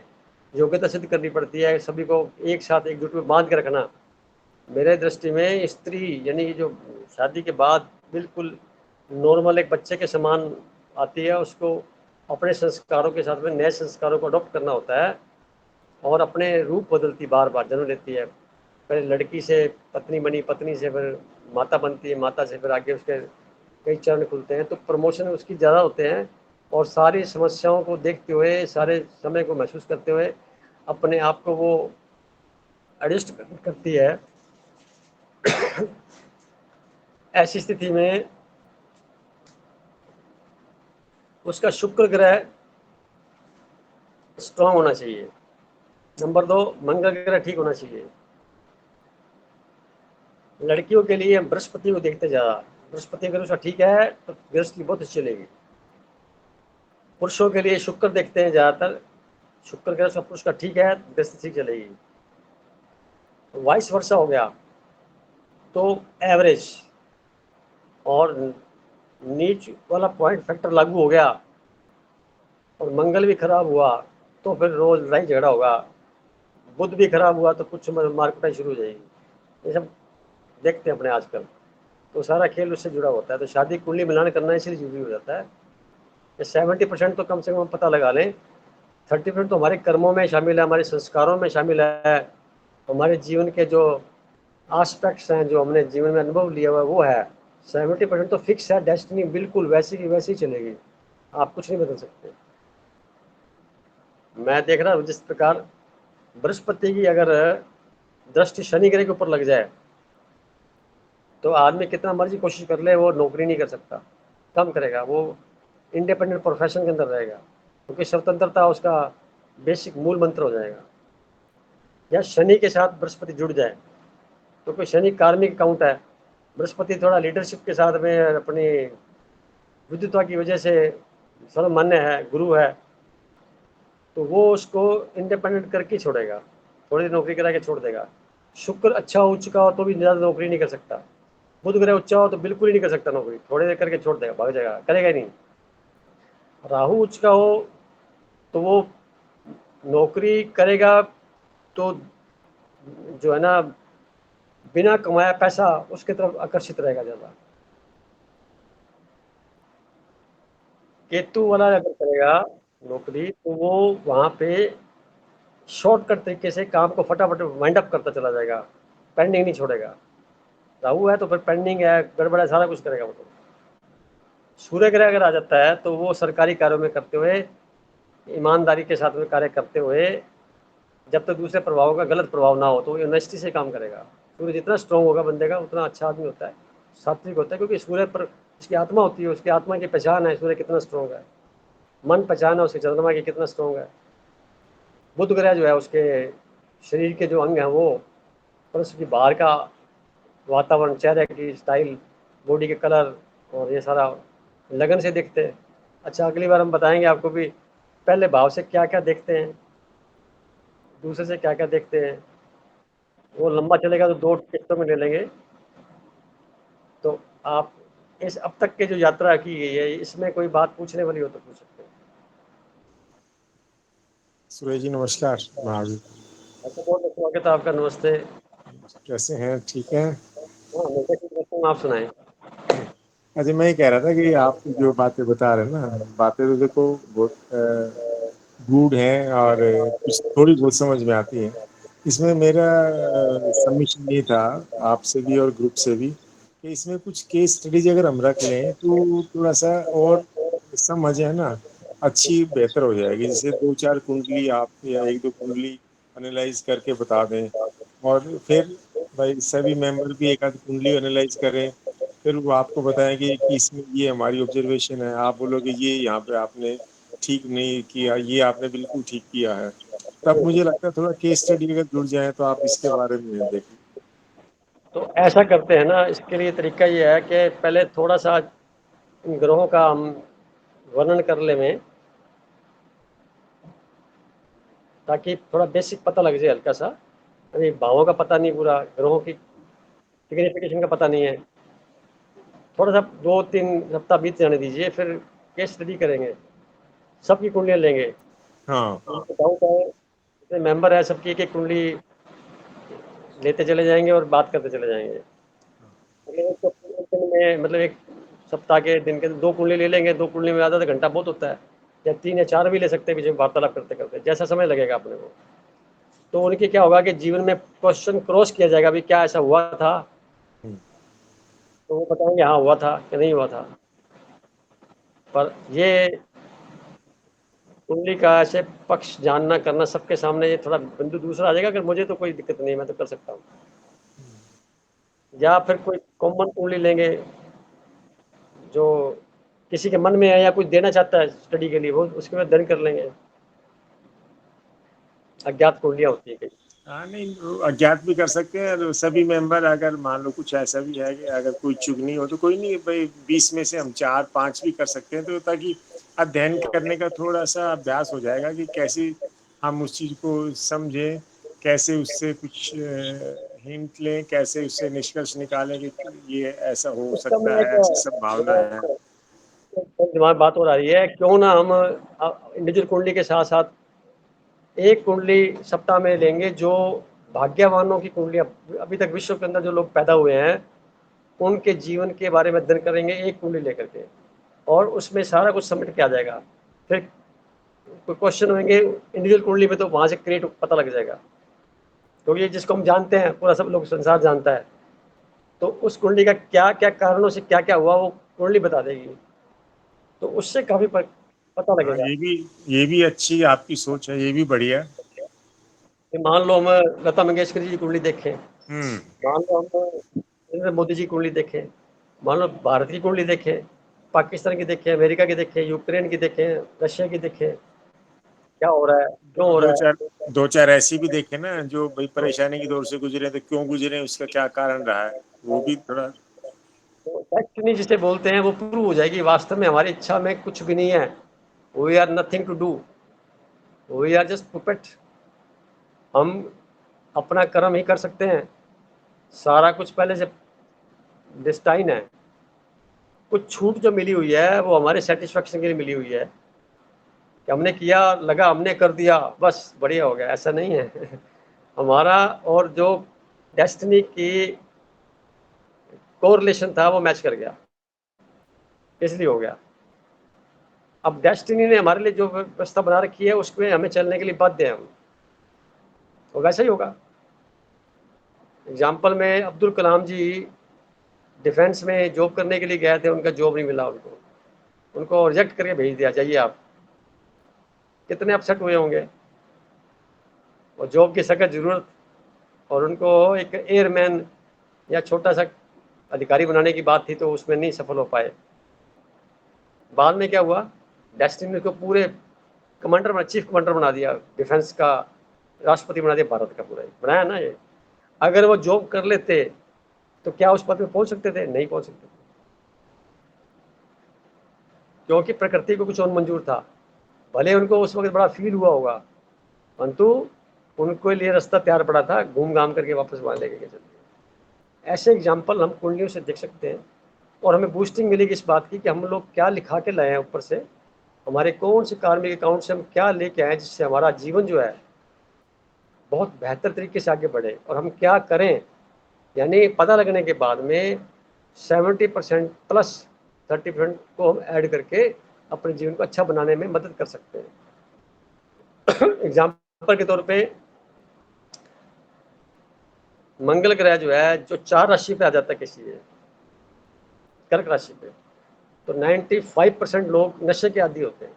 योग्यता सिद्ध करनी पड़ती है, सभी को एक साथ एकजुट में बांध के रखना। मेरे दृष्टि में स्त्री यानी जो शादी के बाद बिल्कुल नॉर्मल एक बच्चे के समान आती है, उसको अपने संस्कारों के साथ में नए संस्कारों को अडॉप्ट करना होता है, और अपने रूप बदलती बार बार जन्म लेती है। पहले लड़की से पत्नी बनी, पत्नी से फिर माता बनती है, माता से फिर आगे उसके कई चरण खुलते हैं, तो प्रमोशन उसकी ज़्यादा होते हैं, और सारी समस्याओं को देखते हुए, सारे समय को महसूस करते हुए अपने आप को वो एडजस्ट करती है। ऐसी स्थिति में उसका शुक्र ग्रह स्ट्रांग होना चाहिए। नंबर 2, मंगल ग्रह ठीक होना चाहिए। लड़कियों के लिए हम बृहस्पति को देखते ज़्यादा, बृहस्पति अगर उसका ठीक है तो गृहस्थी बहुत अच्छी चलेगी। पुरुषों के लिए शुक्र देखते हैं ज़्यादातर, शुक्र ग्रह उसका पुरुष का ठीक है तो गृहस्थी ठीक चलेगी। वाइस वर्षा हो गया तो एवरेज, और नीच वाला पॉइंट फैक्टर लागू हो गया और मंगल भी खराब हुआ तो फिर रोज लड़ाई झगड़ा होगा। बुध भी खराब हुआ तो कुछ मारकुटाई शुरू हो जाएगी। ये सब देखते हैं अपने आजकल, तो सारा खेल उससे जुड़ा होता है। तो शादी कुंडली मिलान करना इसलिए जरूरी हो जाता है। 70% तो कम से कम पता लगा लें, 30% तो हमारे कर्मों में शामिल है, हमारे संस्कारों में शामिल है, हमारे जीवन के जो आस्पेक्ट्स हैं, जो हमने जीवन में अनुभव लिया हुआ वो है। 70% तो फिक्स है, डेस्टिनी बिल्कुल वैसी की वैसी चलेगी, आप कुछ नहीं बदल सकते। मैं देख रहा हूँ जिस प्रकार बृहस्पति की अगर दृष्टि शनि ग्रह के ऊपर लग जाए तो आदमी कितना मर्जी कोशिश कर ले वो नौकरी नहीं कर सकता, कम करेगा, वो इंडिपेंडेंट प्रोफेशन के अंदर रहेगा, क्योंकि स्वतंत्रता उसका बेसिक मूल मंत्र हो जाएगा। या शनि के साथ बृहस्पति जुड़ जाए, तो कोई शनि कार्मिक काउंट है, बृहस्पति थोड़ा लीडरशिप के साथ में अपनी विद्वता की वजह से सर्वमान्य है, गुरु है, तो वो उसको इंडिपेंडेंट करके छोड़ेगा, थोड़ी नौकरी करा के छोड़ देगा। शुक्र अच्छा हो उच्च का हो तो भी ज़्यादा नौकरी नहीं कर सकता, बुध ग्रह उच्चा हो तो बिल्कुल ही नहीं कर सकता नौकरी, थोड़ी देर करके छोड़ देगा, भाग जाएगा, करेगा ही नहीं। राहु उच्च का हो तो वो नौकरी करेगा तो जो है ना बिना कमाया पैसा उसके तरफ आकर्षित रहेगा ज़्यादा। केतु वाला अगर करेगा, नौकरी तो वो वहाँ पे शॉर्टकट तरीके से काम को फटाफट वाइंड अप करता चला जाएगा, पेंडिंग नहीं छोड़ेगा। राहु है तो फिर पेंडिंग है, गड़बड़ है, सारा कुछ करेगा वो तो। सूर्य ग्रह अगर आ जाता है तो वो सरकारी कार्यों में करते हुए, ईमानदारी के साथ में कार्य करते हुए, जब तक दूसरे प्रभावों का गलत प्रभाव ना हो तो वो यूनिवर्सिटी से काम करेगा। सूर्य जितना स्ट्रांग होगा बंदे का उतना अच्छा आदमी होता है, सात्विक होता है, क्योंकि सूर्य पर उसकी आत्मा होती है, उसकी आत्मा की पहचान है सूर्य कितना स्ट्रांग है। मन पहचान है उसके चंद्रमा की कितना स्ट्रांग है। बुध ग्रह जो है उसके शरीर के जो अंग हैं वो, और उसकी बाहर का वातावरण, चेहरे की स्टाइल, बॉडी के कलर, और ये सारा लगन से देखते हैं। अच्छा, अगली बार हम बताएंगे आपको भी पहले भाव से क्या क्या देखते हैं, दूसरे से क्या क्या देखते हैं। वो लंबा चलेगा तो 2 किस्तों में ले लेंगे। तो आप इस अब तक की जो यात्रा की गई है इसमें कोई बात पूछने वाली हो तो पूछ सकते हैं। सूरज जी नमस्कार। महावीर अच्छा, बहुत अच्छा स्वागत है आपका, नमस्ते। कैसे हैं? ठीक हैं? हाँ, मैं ठीक हूँ, आप सुनाएं। अच्छा, मैं ये कह रहा था कि आप जो बातें बता रहे हैं ना, बातें तो देखो बहुत गूढ़ हैं और कुछ थोड़ी बहुत समझ में आती हैं। इसमें मेरा सबमिशन ये था आपसे भी और ग्रुप से भी कि इसमें कुछ केस स्टडीज अगर हम रख लें तो थोड़ा सा और समझ है ना अच्छी बेहतर हो जाएगी। जैसे 2-4 कुंडली आप या 1-2 कुंडली एनालाइज करके बता दें, और फिर भाई सभी मेंबर भी एक आध कुंडली एनालाइज करें, फिर वो आपको बताएं कि इसमें ये हमारी ऑब्जर्वेशन है, आप बोलोगे ये यहाँ पे आपने ठीक नहीं किया, ये आपने बिल्कुल ठीक किया है। तब मुझे लगता है थोड़ा केस स्टडी अगर जुड़ जाए तो आप इसके बारे में देखें। तो ऐसा करते हैं ना, इसके लिए तरीका ये है कि पहले थोड़ा सा इन ग्रहों का हम वर्णन कर लें, ताकि थोड़ा बेसिक पता लग जाए हल्का सा। अभी भावों का पता नहीं, पूरा ग्रहों की सिग्निफिकेशन का पता नहीं है। थोड़ा सा 2-3 हफ्ता बीत जाने दीजिए, फिर केस स्टडी करेंगे, सबकी कुंडलियाँ लेंगे। हाँ डाउट है, जितने मेंबर है सबकी एक एक कुंडली लेते चले जाएंगे और बात करते चले जाएंगे। एक दिन में, मतलब एक सप्ताह के दिन के 2 कुंडली ले लेंगे। 2 कुंडली में आधा आधा घंटा बहुत होता है, या 3 या 4 भी ले सकते हैं बीच में वार्तालाप करते करते, जैसा समय लगेगा अपने को। तो उनके क्या होगा कि जीवन में क्वेश्चन क्रॉस किया जाएगा, अभी क्या ऐसा हुआ था, तो वो बताएंगे हाँ हुआ था कि नहीं हुआ था। पर ये कुंडली का ऐसे पक्ष जानना करना सबके सामने, ये थोड़ा बिंदु दूसरा आ जाएगा। अगर मुझे तो कोई दिक्कत नहीं, मैं तो कर सकता हूँ। या फिर कोई कॉमन कुंडली लेंगे जो किसी के मन में है या कुछ देना चाहता है स्टडी के लिए, वो उसके बाद दर्ज कर लेंगे। अज्ञात कुंडलियाँ होती है कई। हाँ, नहीं वो अज्ञात भी कर सकते हैं। और सभी मेंबर अगर मान लो कुछ ऐसा भी है कि अगर कोई चुगनी हो तो कोई नहीं भाई, 20 में से हम 4-5 भी कर सकते हैं, तो ताकि अध्ययन करने का थोड़ा सा अभ्यास हो जाएगा कि कैसे हम उस चीज को समझें, कैसे उससे कुछ हिंट लें, कैसे उससे निष्कर्ष निकालें कि ये ऐसा हो उस सकता समय है, ऐसी संभावना है। एक दिमाग बात हो रही है, क्यों ना हम इंडिविजुअल कुंडली के साथ साथ एक कुंडली सप्ताह में लेंगे, जो भाग्यवानों की कुंडलियाँ, अभी तक विश्व के अंदर जो लोग पैदा हुए हैं उनके जीवन के बारे में अध्ययन करेंगे एक कुंडली लेकर के, और उसमें सारा कुछ समेट के आ जाएगा। फिर कोई क्वेश्चन होंगे इंडिविजुअल कुंडली में तो वहाँ से क्रिएट पता लग जाएगा, क्योंकि ये जिसको हम जानते हैं पूरा सब लोग संसार जानता है, तो उस कुंडली का क्या क्या कारणों से क्या क्या हुआ वो कुंडली बता देगी। तो उससे काफ़ी पता हाँ, लगेगा। ये भी अच्छी आपकी सोच है, ये भी बढ़िया है। कि मान लो हम लता मंगेशकर जी की कुंडली देखें, हम्म। मान लो हम नरेंद्र मोदी जी की कुंडली देखें, मान लो भारत की कुंडली देखें, पाकिस्तान की देखें, अमेरिका की देखें, यूक्रेन की देखें, रशिया की देखें, क्या हो रहा है, क्यों हो दो रहा चार है। 2-4 ऐसी भी देखे ना जो भाई परेशानी की दौर से गुजरे, तो क्यों गुजरे, उसका क्या कारण रहा है, वो भी थोड़ा। तो डेस्टिनी जिसे बोलते हैं वो प्रूव हो जाएगी। वास्तव में हमारी इच्छा में कुछ भी नहीं है, we are nothing to do, we are just puppet. हम अपना कर्म ही कर सकते हैं, सारा कुछ पहले से डिस्टाइन है। कुछ छूट जो मिली हुई है वो हमारे सेटिस्फेक्शन के लिए मिली हुई है, कि हमने किया, लगा, हमने कर दिया, बस बढ़िया हो गया, ऐसा नहीं है। हमारा और जो डेस्टिनी की कोरिलेशन था वो मैच कर गया, इसलिए हो गया। अब डेस्टिनी ने हमारे लिए जो व्यवस्था बना रखी है उसमें हमें चलने के लिए बाध्य हैं हम, तो वैसा ही होगा। एग्जाम्पल में अब्दुल कलाम जी डिफेंस में जॉब करने के लिए गए थे, उनका जॉब नहीं मिला, उनको रिजेक्ट करके भेज दिया, जाइए आप। कितने अपसेट हुए होंगे, और जॉब की सख्त ज़रूरत, और उनको एक एयरमैन या छोटा सा अधिकारी बनाने की बात थी, तो उसमें नहीं सफल हो पाए। बाद में क्या हुआ, डेस्टिनी को पूरे कमांडर, चीफ कमांडर बना दिया, डिफेंस का राष्ट्रपति बना दिया, भारत का पूरा बनाया ना ये। अगर वो जॉब कर लेते तो क्या उस पद पे पहुंच सकते थे? नहीं पहुंच सकते थे, क्योंकि प्रकृति को कुछ और मंजूर था। भले उनको उस वक्त बड़ा फील हुआ होगा, परंतु उनको लिए रास्ता तैयार पड़ा था, घूम घाम करके वापस वहां लेके चलते। ऐसे एग्जाम्पल हम कुंडलियों से देख सकते हैं, और हमें बूस्टिंग मिलेगी इस बात की कि हम लोग क्या लिखा के लाए हैं ऊपर से, हमारे कौन से कार्मिक अकाउंट से हम क्या लेके आए जिससे हमारा जीवन जो है बहुत बेहतर तरीके से आगे बढ़े, और हम क्या करें। यानी पता लगने के बाद में 70% प्लस 30% को हम ऐड करके अपने जीवन को अच्छा बनाने में मदद कर सकते हैं। एग्जाम्पल के तौर पे मंगल ग्रह जो है, जो 4 राशि पे आ जाता है किसी है, कर्क राशि पे, तो 95% लोग नशे के आदी होते हैं।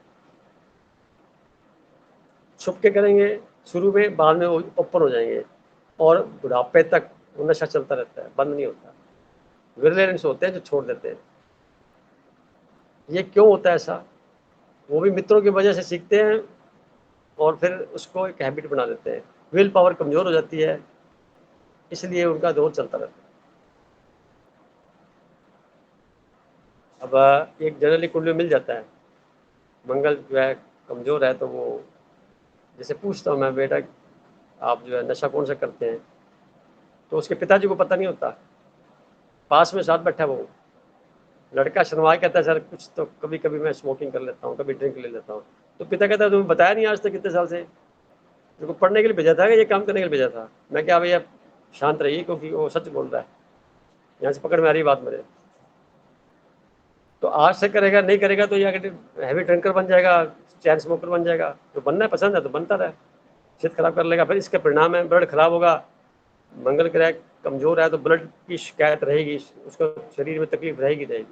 छुप के करेंगे शुरू में, बाद में वो ओपन हो जाएंगे, और बुढ़ापे तक वो नशा चलता रहता है, बंद नहीं होता। विरलेंस होते हैं जो छोड़ देते हैं। ये क्यों होता है ऐसा? वो भी मित्रों की वजह से सीखते हैं, और फिर उसको एक हैबिट बना देते हैं। विल पावर कमज़ोर हो जाती है, इसलिए उनका दौर चलता रहता है। अब एक जनरली कुंडली मिल जाता है, मंगल जो है कमज़ोर है, तो वो जैसे पूछता हूँ मैं, बेटा आप जो है नशा कौन सा करते हैं, तो उसके पिताजी को पता नहीं होता, पास में साथ बैठा वो लड़का शर्मा कहता है, सर कुछ तो कभी कभी मैं स्मोकिंग कर लेता हूँ, कभी ड्रिंक ले लेता हूँ। तो पिता कहता है, तुम्हें बताया नहीं आज तक कितने साल से? मेरे को पढ़ने के लिए भेजा था, ये काम करने के लिए भेजा था? मैं क्या भैया शांत रहिए, क्योंकि वो सच बोल रहा है, यहाँ से पकड़ में आ रही बात मेरे। तो आज से करेगा, नहीं करेगा तो ये हैवी ड्रिंकर बन जाएगा, चैन स्मोकर बन जाएगा। तो बनना है, पसंद है तो बनता रहे, सेहत खराब कर लेगा, फिर इसके परिणाम है ब्लड खराब होगा। मंगल ग्रह कमजोर है तो ब्लड की शिकायत रहेगी, उसको शरीर में तकलीफ रहेगी।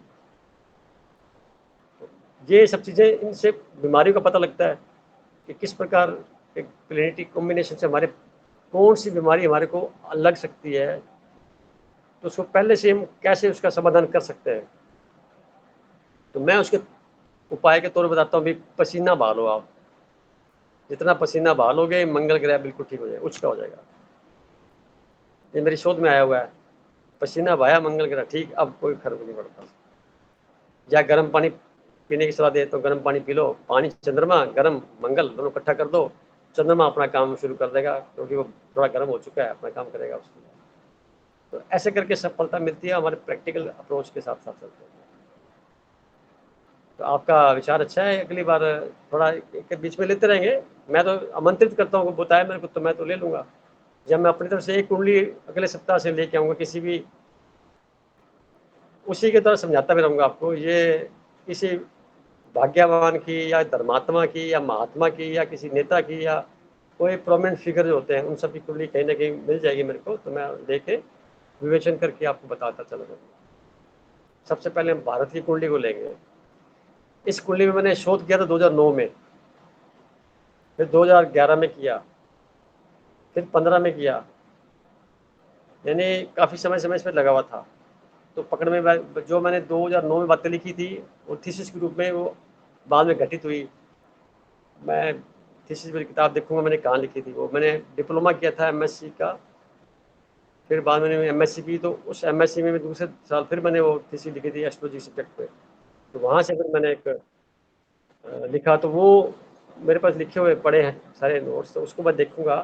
ये सब चीज़ें, इनसे बीमारियों का पता लगता है कि किस प्रकार एक प्लेनेटरी कॉम्बिनेशन से हमारे कौन सी बीमारी हमारे को लग सकती है, तो उसको पहले से हम कैसे उसका समाधान कर सकते हैं। तो मैं उसके उपाय के तौर पर बताता हूँ, भी पसीना बहालो आप, जितना पसीना बहालोगे मंगल ग्रह बिल्कुल ठीक हो जाएगा, उच्च का हो जाएगा। ये मेरी शोध में आया हुआ है, पसीना बहाया मंगल ग्रह ठीक, अब कोई फर्क नहीं पड़ता। या गर्म पानी पीने की सलाह दे तो गर्म पानी पी लो, पानी चंद्रमा गर्म मंगल दोनों इकट्ठा कर दो, चंद्रमा अपना काम शुरू कर देगा, क्योंकि वो थोड़ा गर्म हो चुका है, अपना काम करेगा उसमें। तो ऐसे करके सफलता मिलती है, हमारे प्रैक्टिकल अप्रोच के साथ साथ चलते हैं। तो आपका विचार अच्छा है, अगली बार थोड़ा एक बीच में लेते रहेंगे। मैं तो आमंत्रित करता हूँ, बताया मेरे को तो मैं तो ले लूँगा, जब मैं अपनी तरफ से एक कुंडली अगले सप्ताह से लेके आऊँगा, किसी भी उसी की तरह समझाता भी रहूँगा आपको। ये किसी भाग्यवान की या धर्मात्मा की या महात्मा की या किसी नेता की या कोई प्रोमिनेंट फिगर जो होते हैं, उन सब की कुंडली कहीं ना कहीं मिल जाएगी मेरे को, तो मैं लेके विवेचन करके आपको बताता चलूँगा। सबसे पहले हम भारत की कुंडली को लेंगे। इस कुंडली में मैंने शोध किया था 2009 में, फिर 2011 में किया, फिर 15 में किया, यानी काफ़ी समय समय इस पर लगा हुआ था। तो पकड़ में जो मैंने 2009 में बातें लिखी थी वो थीसिस के रूप में वो बाद में घटित हुई। मैं थीसिस मेरी किताब देखूंगा मैंने कहाँ लिखी थी। वो मैंने डिप्लोमा किया था एमएससी का, फिर बाद में मैंने एमएससी की, तो उस एमएससी में दूसरे साल फिर मैंने वो थीसिस लिखी थी एस्ट्रोलॉजी सब्जेक्ट पे। तो वहाँ से फिर मैंने एक लिखा, तो वो मेरे पास लिखे हुए पड़े हैं सारे नोट्स, तो उसको मैं देखूंगा,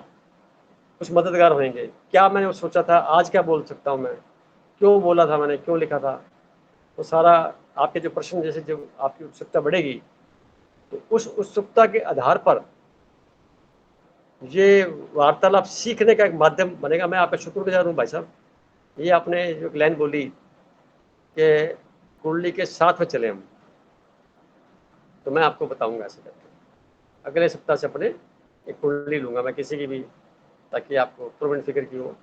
कुछ मददगार होंगे। क्या मैंने वो सोचा था, आज क्या बोल सकता हूँ मैं, क्यों बोला था मैंने, क्यों लिखा था, तो सारा आपके जो प्रश्न, जैसे जो आपकी उत्सुकता बढ़ेगी, तो उस उत्सुकता के आधार पर ये वार्तालाप सीखने का एक माध्यम बनेगा। मैं आपका शुक्रगुजार हूँ भाई साहब, ये आपने जो लाइन बोली कि कुंडली के साथ में चले हम, तो मैं आपको बताऊंगा ऐसे करके। अगले सप्ताह से अपने एक कुंडली लूंगा मैं किसी की भी, ताकि आपको प्रूवन फिगर की हो।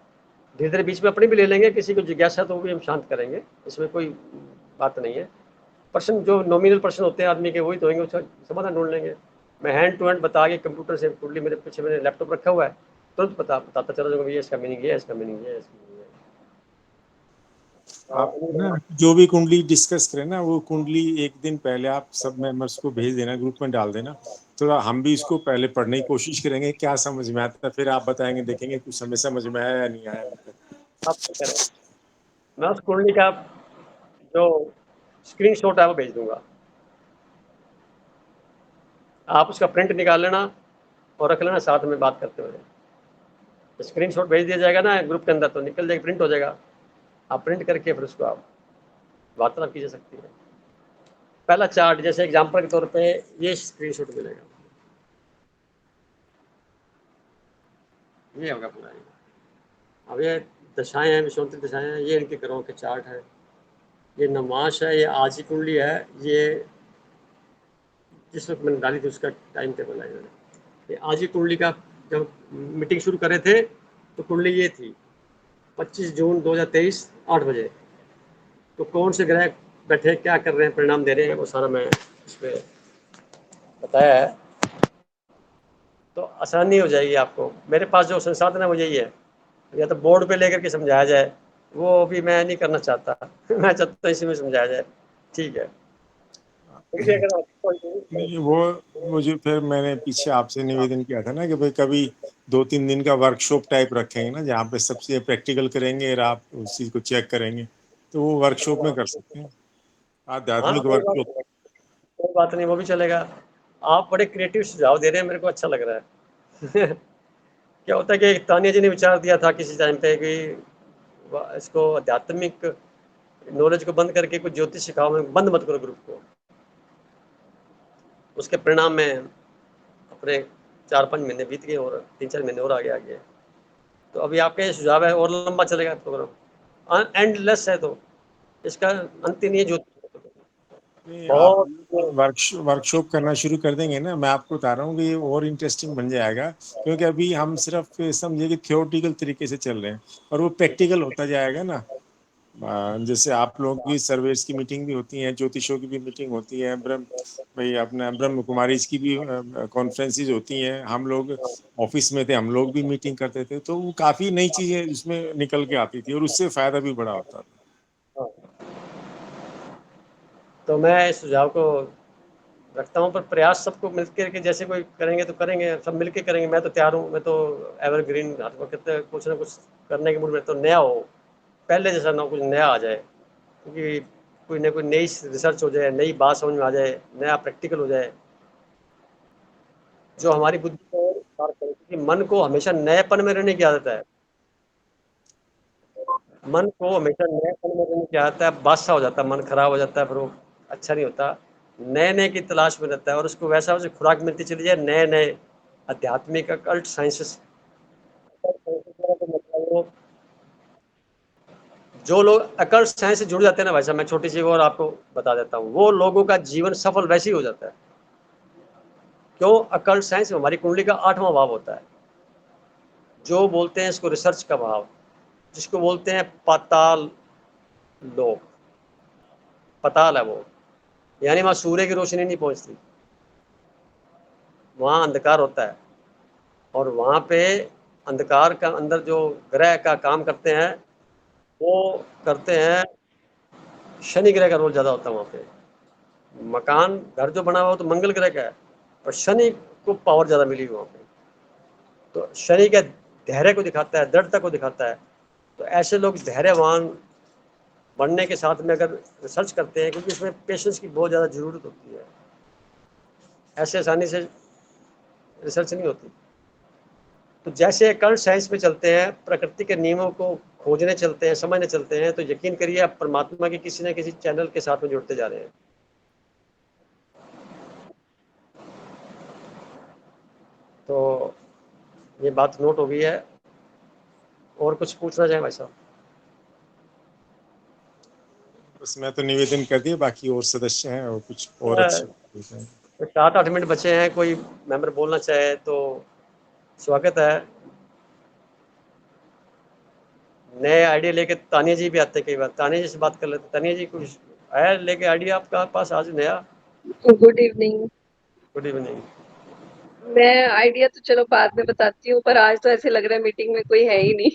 धीरे धीरे बीच में अपनी भी ले लेंगे, किसी को जिज्ञासा तो वो भी हम शांत करेंगे, इसमें कोई बात नहीं है। प्रश्न जो नॉमिनल प्रश्न होते हैं आदमी के वही तो होंगे, उसका समाधान ढूंढ लेंगे। मैं हैंड टू हैंड बता के कंप्यूटर से कुंडली मेरे पीछे मैंने लैपटॉप रखा हुआ है, तुरंत बताता चला जाऊंगा, ये इसका मीनिंग है, इसका मीनिंग है, इसका मीनिंग है। आप ना जो भी कुंडली डिस्कस करें ना, वो कुंडली एक दिन पहले आप सब मेंबर्स को भेज देना, ग्रुप में डाल देना, तो हम भी इसको पहले पढ़ने की कोशिश करेंगे, क्या समझ में आता है, फिर आप बताएंगे, देखेंगे कुछ हमें समझ में आया या नहीं आया। आप क्या करें, मैं उस कुंडली का जो स्क्रीनशॉट है वो भेज दूंगा, आप उसका प्रिंट निकाल लेना और रख लेना साथ में बात करते हुए। स्क्रीनशॉट भेज दिया जाएगा ना ग्रुप के अंदर, तो निकल जाएगा, प्रिंट हो जाएगा, आप प्रिंट करके फिर उसको आप वार्तालाप की जा सकती है। पहला चार्ट जैसे एग्जांपल के तौर पे ये स्क्रीनशॉट मिलेगा, ये होगा पूरा। अब ये दशाएं हैं, विषुवंती दशाएं हैं, ये इनके ग्रहों के चार्ट है। ये नमाश है, ये आज की कुंडली है, ये जिस वक्त मैंने डाली थी उसका टाइम टेबल है। ये आज ही कुंडली का जब मीटिंग शुरू कर रहे थे तो कुंडली ये थी 25 जून 2023 8 बजे। तो कौन से ग्रह बैठे क्या कर रहे हैं, परिणाम दे रहे हैं, वो सारा मैं इसमें बताया है, तो आसानी हो जाएगी आपको। मेरे पास जो संसाधन है वो यही है, या तो बोर्ड पे लेकर के समझाया जाए, वो भी मैं नहीं करना चाहता मैं चाहता हूँ इसी में समझाया जाए, ठीक है। नहीं, वो मुझे फिर मैंने पीछे आपसे निवेदन किया था ना कि भाई कभी 2-3 दिन का वर्कशॉप टाइप रखेंगे ना, जहाँ पे सबसे प्रैक्टिकल करेंगे और आप उस चीज को चेक करेंगे, तो वो वर्कशॉप में कर सकते हैं, हाँ, आध्यात्मिक वर्कशॉप। कोई बात नहीं, वो भी चलेगा। आप बड़े क्रिएटिव सुझाव दे रहे हैं, मेरे को अच्छा लग रहा है क्या होता है कि तानिया जी ने विचार दिया था किसी टाइम पे कि इसको आध्यात्मिक नॉलेज को बंद करके कुछ ज्योतिष सिखाओ, में बंद मत करो ग्रुप को। उसके परिणाम में अपने 4-5 महीने बीत गए और 3-4 महीने और आगे। तो अभी आपका ये सुझाव है और लंबा चलेगा प्रोग्राम, एंडलेस है, तो इसका अंत ही नहीं है ज्योतिष। नहीं, आप बहुत वर्कशॉप करना शुरू कर देंगे ना, मैं आपको बता रहा हूँ कि ये और इंटरेस्टिंग बन जाएगा, क्योंकि अभी हम सिर्फ समझिए कि थियोरटिकल तरीके से चल रहे हैं, और वो प्रैक्टिकल होता जाएगा ना। जैसे आप लोगों की सर्वेस की मीटिंग भी होती है, ज्योतिषों की भी मीटिंग होती है, भाई अपना ब्रह्म कुमारीज की भी कॉन्फ्रेंसेज होती हैं, हम लोग ऑफिस में थे, हम लोग भी मीटिंग करते थे, तो वो काफी नई चीजें उसमें निकल के आती थी और उससे फायदा भी बड़ा होता था। तो मैं इस सुझाव को रखता हूँ, पर प्रयास सबको मिलकर के जैसे कोई करेंगे तो करेंगे, सब मिलके करेंगे। मैं तो तैयार हूँ, मैं तो एवरग्रीन, हर वक्त कुछ ना कुछ करने के मूड में, तो नया हो, पहले जैसा ना कुछ नया आ जाए, क्योंकि कोई ना कोई नई रिसर्च हो जाए, नई बात समझ में आ जाए, नया प्रैक्टिकल हो जाए, जो हमारी बुद्धि को और विस्तार करे, क्योंकि मन को हमेशा नएपन में रहने की आदत है। मन को हमेशा नएपन में रहने की आदत है, बादशाह हो जाता है, मन खराब हो जाता है, फिर वो अच्छा नहीं होता। नए नए की तलाश में रहता है, और उसको वैसा उसे खुराक मिलती चली जाए, नए नए आध्यात्मिक अकल्ट साइंसेस। जो लोग अकल्ट साइंस से जुड़ जाते हैं ना भाई साहब, मैं छोटी सी और आपको बता देता हूँ, वो लोगों का जीवन सफल वैसे ही हो जाता है। क्यों? अकल्ट साइंस में हमारी कुंडली का 8वां भाव होता है, जो बोलते हैं इसको रिसर्च का भाव, जिसको बोलते हैं पाताल लोक। पाताल है वो, यानी वहां सूर्य की रोशनी नहीं पहुंचती, वहां अंधकार होता है, और वहां पे अंधकार का अंदर जो ग्रह का काम करते हैं, वो करते हैं, शनि ग्रह का रोल ज्यादा होता है वहां पे। मकान घर जो बना हुआ तो मंगल ग्रह का है, पर शनि को पावर ज्यादा मिली वहां पे, तो शनि के धैर्य को दिखाता है, दृढ़ता को दिखाता है। तो ऐसे लोग धैर्यवान बनने के साथ में अगर रिसर्च करते हैं, क्योंकि इसमें पेशेंस की बहुत ज़्यादा ज़रूरत होती है, ऐसे आसानी से रिसर्च नहीं होती। तो जैसे कल्ट साइंस में चलते हैं, प्रकृति के नियमों को खोजने चलते हैं, समझने चलते हैं, तो यकीन करिए आप परमात्मा के किसी न किसी चैनल के साथ में जुड़ते जा रहे हैं। तो ये बात नोट हो गई है। और कुछ पूछना चाहें भाई साहब? बस मैं तो निवेदन कर दिया, बाकी और सदस्य हैं और कुछ और अच्छा। तो 7-8 मिनट बचे हैं, कोई मेंबर बोलना चाहे तो स्वागत है। नए आइडिया लेके तानिया जी भी आते हैं कई बार, तानिया जी से बात कर लेते। तानिया जी कुछ आया लेके आइडिया आपका पास आज नया? Good evening. Good evening. मैं आइडिया तो चलो बाद में बताती हूँ, पर आज तो ऐसे लग रहा है मीटिंग में कोई है ही नहीं।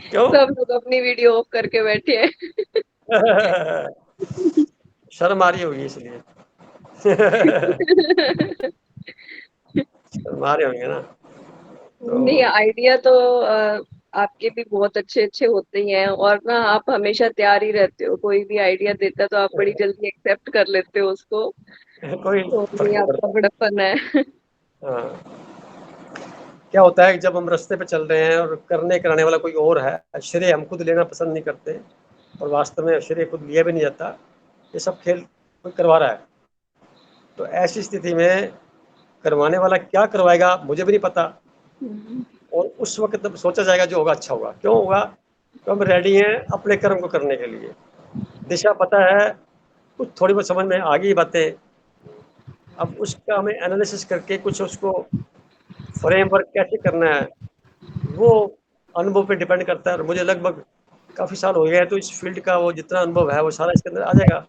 क्यों? सब लोग अपनी वीडियो ऑफ करके बैठे हैं। शर्म आ रही होगी इसलिए। शर्म आ रहे होंगे ना नहीं, तो। आइडिया तो आपके भी बहुत अच्छे अच्छे होते ही हैं, और ना आप हमेशा तैयार ही रहते हो, कोई भी आइडिया देता है तो आप बड़ी जल्दी एक्सेप्ट कर लेते हो उसको। कोई तो फर्क ये नहीं आपका पड़ता। बड़प्पन है। हाँ, क्या होता है कि जब हम रास्ते पे चल रहे हैं और करने कराने वाला कोई और है, श्रेय हम खुद लेना पसंद नहीं करते, और वास्तव में श्रेय खुद लिया भी नहीं जाता। ये सब खेल कोई करवा रहा है, तो ऐसी स्थिति में करवाने वाला क्या करवाएगा मुझे भी नहीं पता, और उस वक्त तब सोचा जाएगा जो होगा अच्छा होगा। क्यों होगा? तो हम रेडी हैं अपने कर्म को करने के लिए, दिशा पता है, कुछ थोड़ी बहुत समझ में आ गई बातें। अब उसका हमें एनालिसिस करके कुछ उसको फ्रेमवर्क कैसे करना है, वो अनुभव पे डिपेंड करता है। और मुझे लगभग काफ़ी साल हो गए हैं, तो इस फील्ड का वो जितना अनुभव है वो सारा इसके अंदर आ जाएगा।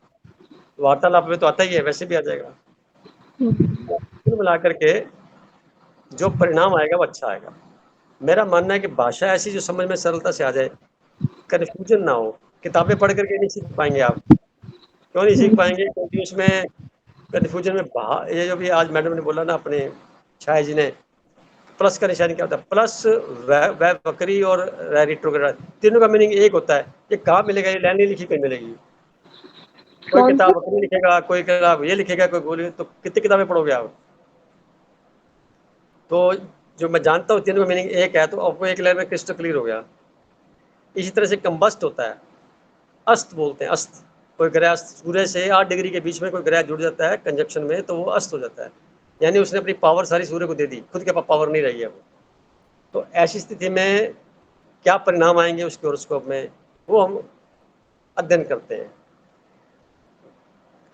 वार्तालाप में तो आता ही है, वैसे भी आ जाएगा। कुल मिला करके जो परिणाम आएगा वो अच्छा आएगा। मेरा मानना है कि भाषा ऐसी जो समझ में सरलता से आ जाए, कन्फ्यूजन ना हो। किताबें पढ़ करके नहीं सीख पाएंगे आप। क्यों नहीं सीख पाएंगे? क्योंकि उसमें कन्फ्यूजन में ये जो भी आज मैडम ने बोला ना, अपने छाया जी ने, प्लस का निशान क्या होता है? प्लस, वह बकरी और रेट्रोग्रेड, तीनों का मीनिंग एक होता है। ये कहाँ मिलेगा? ये लाइन नहीं लिखी कहीं मिलेगी। कोई कौन सा? किताब बकरी लिखेगा, कोई किताब ये लिखेगा, कोई बोले, तो कितनी किताबें पढ़ोगे आप? तो जो मैं जानता हूँ तीनों का मीनिंग एक है, तो आपको एक लाइन में क्रिस्टल क्लियर हो गया। इसी तरह से कंबस्ट होता है, अस्त बोलते हैं, अस्त। कोई ग्रह सूर्य से 8 डिग्री के बीच में कोई ग्रह जुड़ जाता है कंजक्शन में, तो वो अस्त हो जाता है, यानी उसने अपनी पावर सारी सूर्य को दे दी, खुद के पास पावर नहीं रही है वो। तो ऐसी स्थिति में क्या परिणाम आएंगे उसके हॉरोस्कोप में, वो हम अध्ययन करते हैं।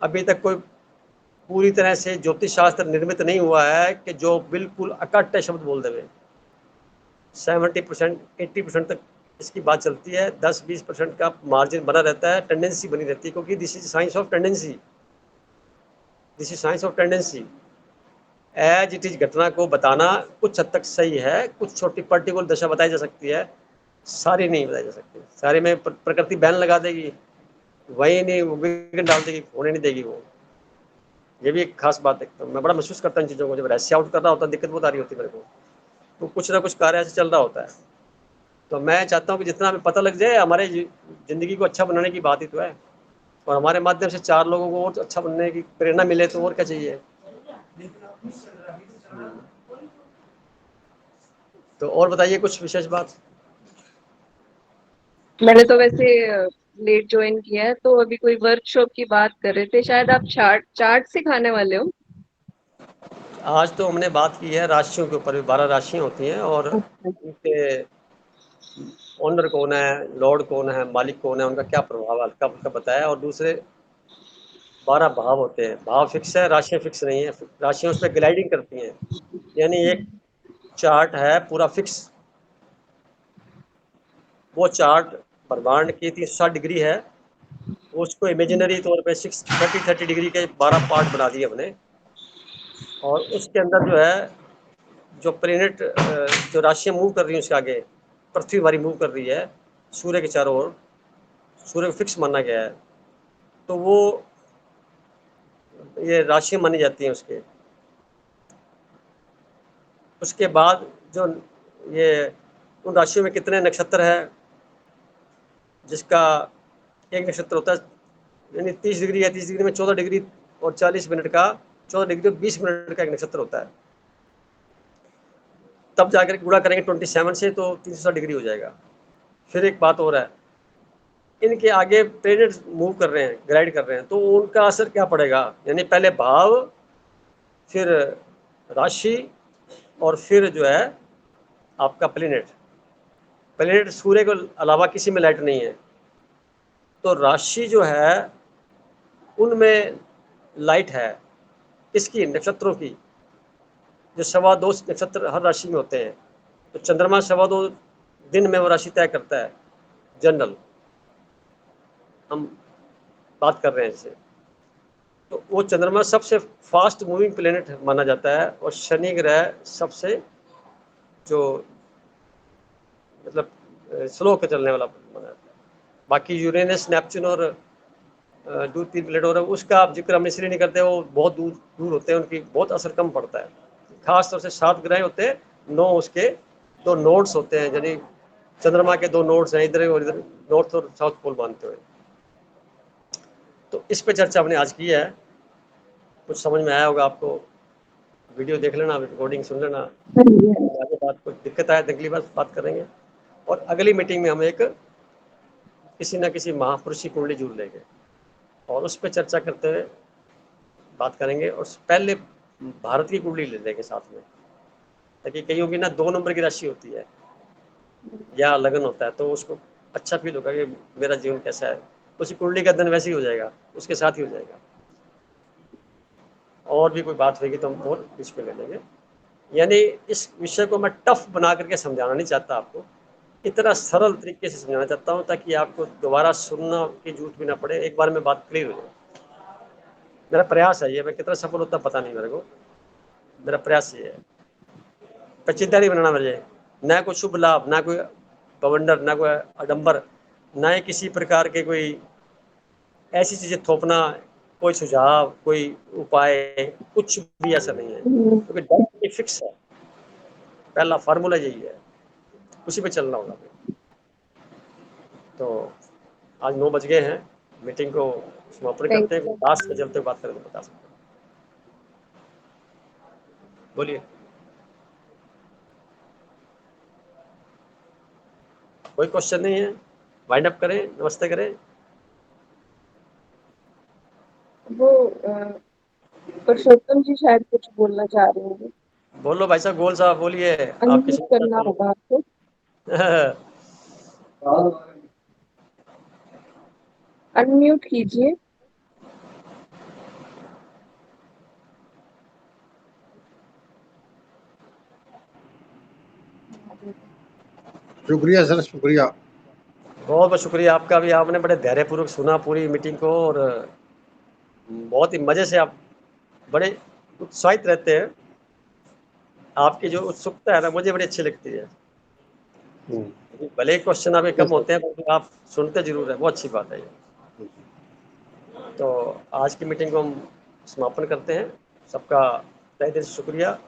अभी तक कोई पूरी तरह से ज्योतिष शास्त्र निर्मित नहीं हुआ है कि जो बिल्कुल अकट्ट शब्द बोल देवे। 70% 80% तक इसकी बात चलती है, 10-20% का मार्जिन बना रहता है, टेंडेंसी बनी रहती है, क्योंकि this is science of tendency. This is science of tendency. As it is घटना को बताना कुछ हद तक सही है, कुछ छोटी पर्टिकुलर दशा बताई जा सकती है, सारी नहीं बताई जा सकती। सारे में प्रकृति बैन लगा देगी, वही नहीं विघ्न डाल देगी, होने नहीं देगी वो। ये भी एक खास बात है। मैं बड़ा महसूस करता हूँ इन चीज़ों को, जब रहस्य आउट कर रहा होता है दिक्कत बहुत आ रही होती है मेरे को, तो कुछ ना कुछ कार्य ऐसे चल रहा होता है। तो मैं चाहता हूँ कि जितना हमें पता लग जाए, हमारे ज़िंदगी को अच्छा बनाने की बात ही तो है, और हमारे माध्यम से 4 लोगों को और अच्छा बनने की प्रेरणा मिले, तो और क्या चाहिए। तो और बताइए कुछ विशेष बात। मैंने तो वैसे लेट ज्वाइन किया है, तो अभी कोई वर्कशॉप की बात कर रहे थे, शायद आप चार्ट चार्ट सिखाने वाले हो। आज तो हमने बात की है राशियों के ऊपर। 12 राशियाँ होती हैं, और उनके ओनर कौन है, लॉर्ड कौन है, मालिक कौन है, उनका क्या प्रभाव है हल्का फुल्का बताया। और दूसरे 12 भाव होते हैं। भाव फिक्स है, राशियाँ फिक्स नहीं है। राशियाँ उस पर ग्लाइडिंग करती हैं, यानी एक चार्ट है पूरा फिक्स। वो चार्ट ब्रह्मांड की 360 डिग्री है, उसको इमेजिनरी तौर पे 30 डिग्री के 12 पार्ट बना दिए हमने। और उसके अंदर जो है, जो प्लेनेट, जो राशियाँ मूव कर रही हैं उसके आगे, पृथ्वी हमारी मूव कर रही है सूर्य के चारों ओर, सूर्य को फिक्स माना गया है, तो वो ये राशियाँ मानी जाती हैं उसके। उसके बाद जो ये उन राशियों में कितने नक्षत्र हैं, जिसका एक नक्षत्र होता है, यानी 30 डिग्री है, 30 डिग्री में 14 डिग्री और 40 मिनट का, 14 डिग्री और 20 मिनट का एक नक्षत्र होता है। तब जाकर गुणा करेंगे 27 से, तो 360 डिग्री हो जाएगा। फिर एक बात और है, इनके आगे प्लेनेट्स मूव कर रहे हैं, ग्लाइड कर रहे हैं, तो उनका असर क्या पड़ेगा, यानी पहले भाव, फिर राशि, और फिर जो है आपका प्लेनेट। प्लेनेट सूर्य के अलावा किसी में लाइट नहीं है, तो राशि जो है उनमें लाइट है। इसकी नक्षत्रों की, जो 2.25 नक्षत्र हर राशि में होते हैं, तो चंद्रमा 2.25 दिन में वो राशि तय करता है। जनरल हम बात कर रहे हैं इससे, तो वो चंद्रमा सबसे फास्ट मूविंग प्लेनेट माना जाता है, और शनि ग्रह सबसे जो मतलब स्लो के चलने वाला माना जाता है। बाकी यूरेनस, नेपच्यून और 2-3 प्लेनेट और उसका आप जिक्र हम इसलिए नहीं करते, वो बहुत दूर दूर होते हैं, उनकी बहुत असर कम पड़ता है। खास तौर से 7 ग्रह होते हैं, 9 उसके 2 नोड्स होते हैं, यानी चंद्रमा के 2 नोड्स हैं, इधर और इधर, नॉर्थ और साउथ पोल मानते हुए। तो इस पे चर्चा हमने आज की है। कुछ समझ में आया होगा आपको, वीडियो देख लेना, रिकॉर्डिंग सुन लेना, आगे बात कुछ दिक्कत आए तो अगली बार बात करेंगे। और अगली मीटिंग में हम एक किसी न किसी महापुरुष की कुंडली जुड़ लेंगे और उस पर चर्चा करते हुए बात करेंगे, और पहले भारत की कुंडली ले लेंगे साथ में, ताकि कईयों की ना 2 नंबर की राशि होती है या लगन होता है, तो उसको अच्छा फील होगा कि मेरा जीवन कैसा है, उसी कुंडली का अध्ययन वैसे ही हो जाएगा, उसके साथ ही हो जाएगा। और भी कोई बात होगी तो हम और बीच में ले लेंगे। यानी इस विषय को मैं टफ बना करके समझाना नहीं चाहता आपको, इतना सरल तरीके से समझाना चाहता हूँ ताकि आपको दोबारा सुनना की जरूरत भी ना पड़े, एक बार में बात क्लियर हो जाए। मेरा प्रयास है ये, मैं कितना सफल होता पता नहीं मेरे को, मेरा प्रयास ये है। पेचीदा नहीं बनाना मुझे, ना कोई शुभ लाभ, ना कोई बवंडर, ना कोई आडंबर, ना ही किसी प्रकार के कोई ऐसी चीजें थोपना, कोई सुझाव, कोई उपाय, कुछ भी ऐसा नहीं है, क्योंकि डायरेक्टली फिक्स है। पहला फार्मूला यही है, उसी पे चलना होगा। तो आज 9 बज गए हैं, मीटिंग को समापन करते हैं। लास्ट में जब तक बात करें तो बता सकते हैं, बोलिए। कोई क्वेश्चन नहीं है, वाइंड अप करें, नमस्ते करें। वो पुरुषोत्तम जी शायद कुछ बोलना चाह रहे होंगे। बोलो भाई साहब, गोल साहब बोलिए, आपकी अनम्यूट करना होगा आपको। अनम्यूट कीजिए। शुक्रिया सर, शुक्रिया। बहुत बहुत शुक्रिया आपका भी, आपने बड़े धैर्यपूर्वक सुना पूरी मीटिंग को, और बहुत ही मजे से आप बड़े उत्साहित रहते हैं। आपकी जो उत्सुकता है ना, मुझे बड़ी अच्छी लगती है। भले क्वेश्चन आपके कम होते हैं, पर आप सुनते जरूर है, बहुत अच्छी बात है ये। तो आज की मीटिंग को हम समापन करते हैं। सबका तहे दिल से शुक्रिया।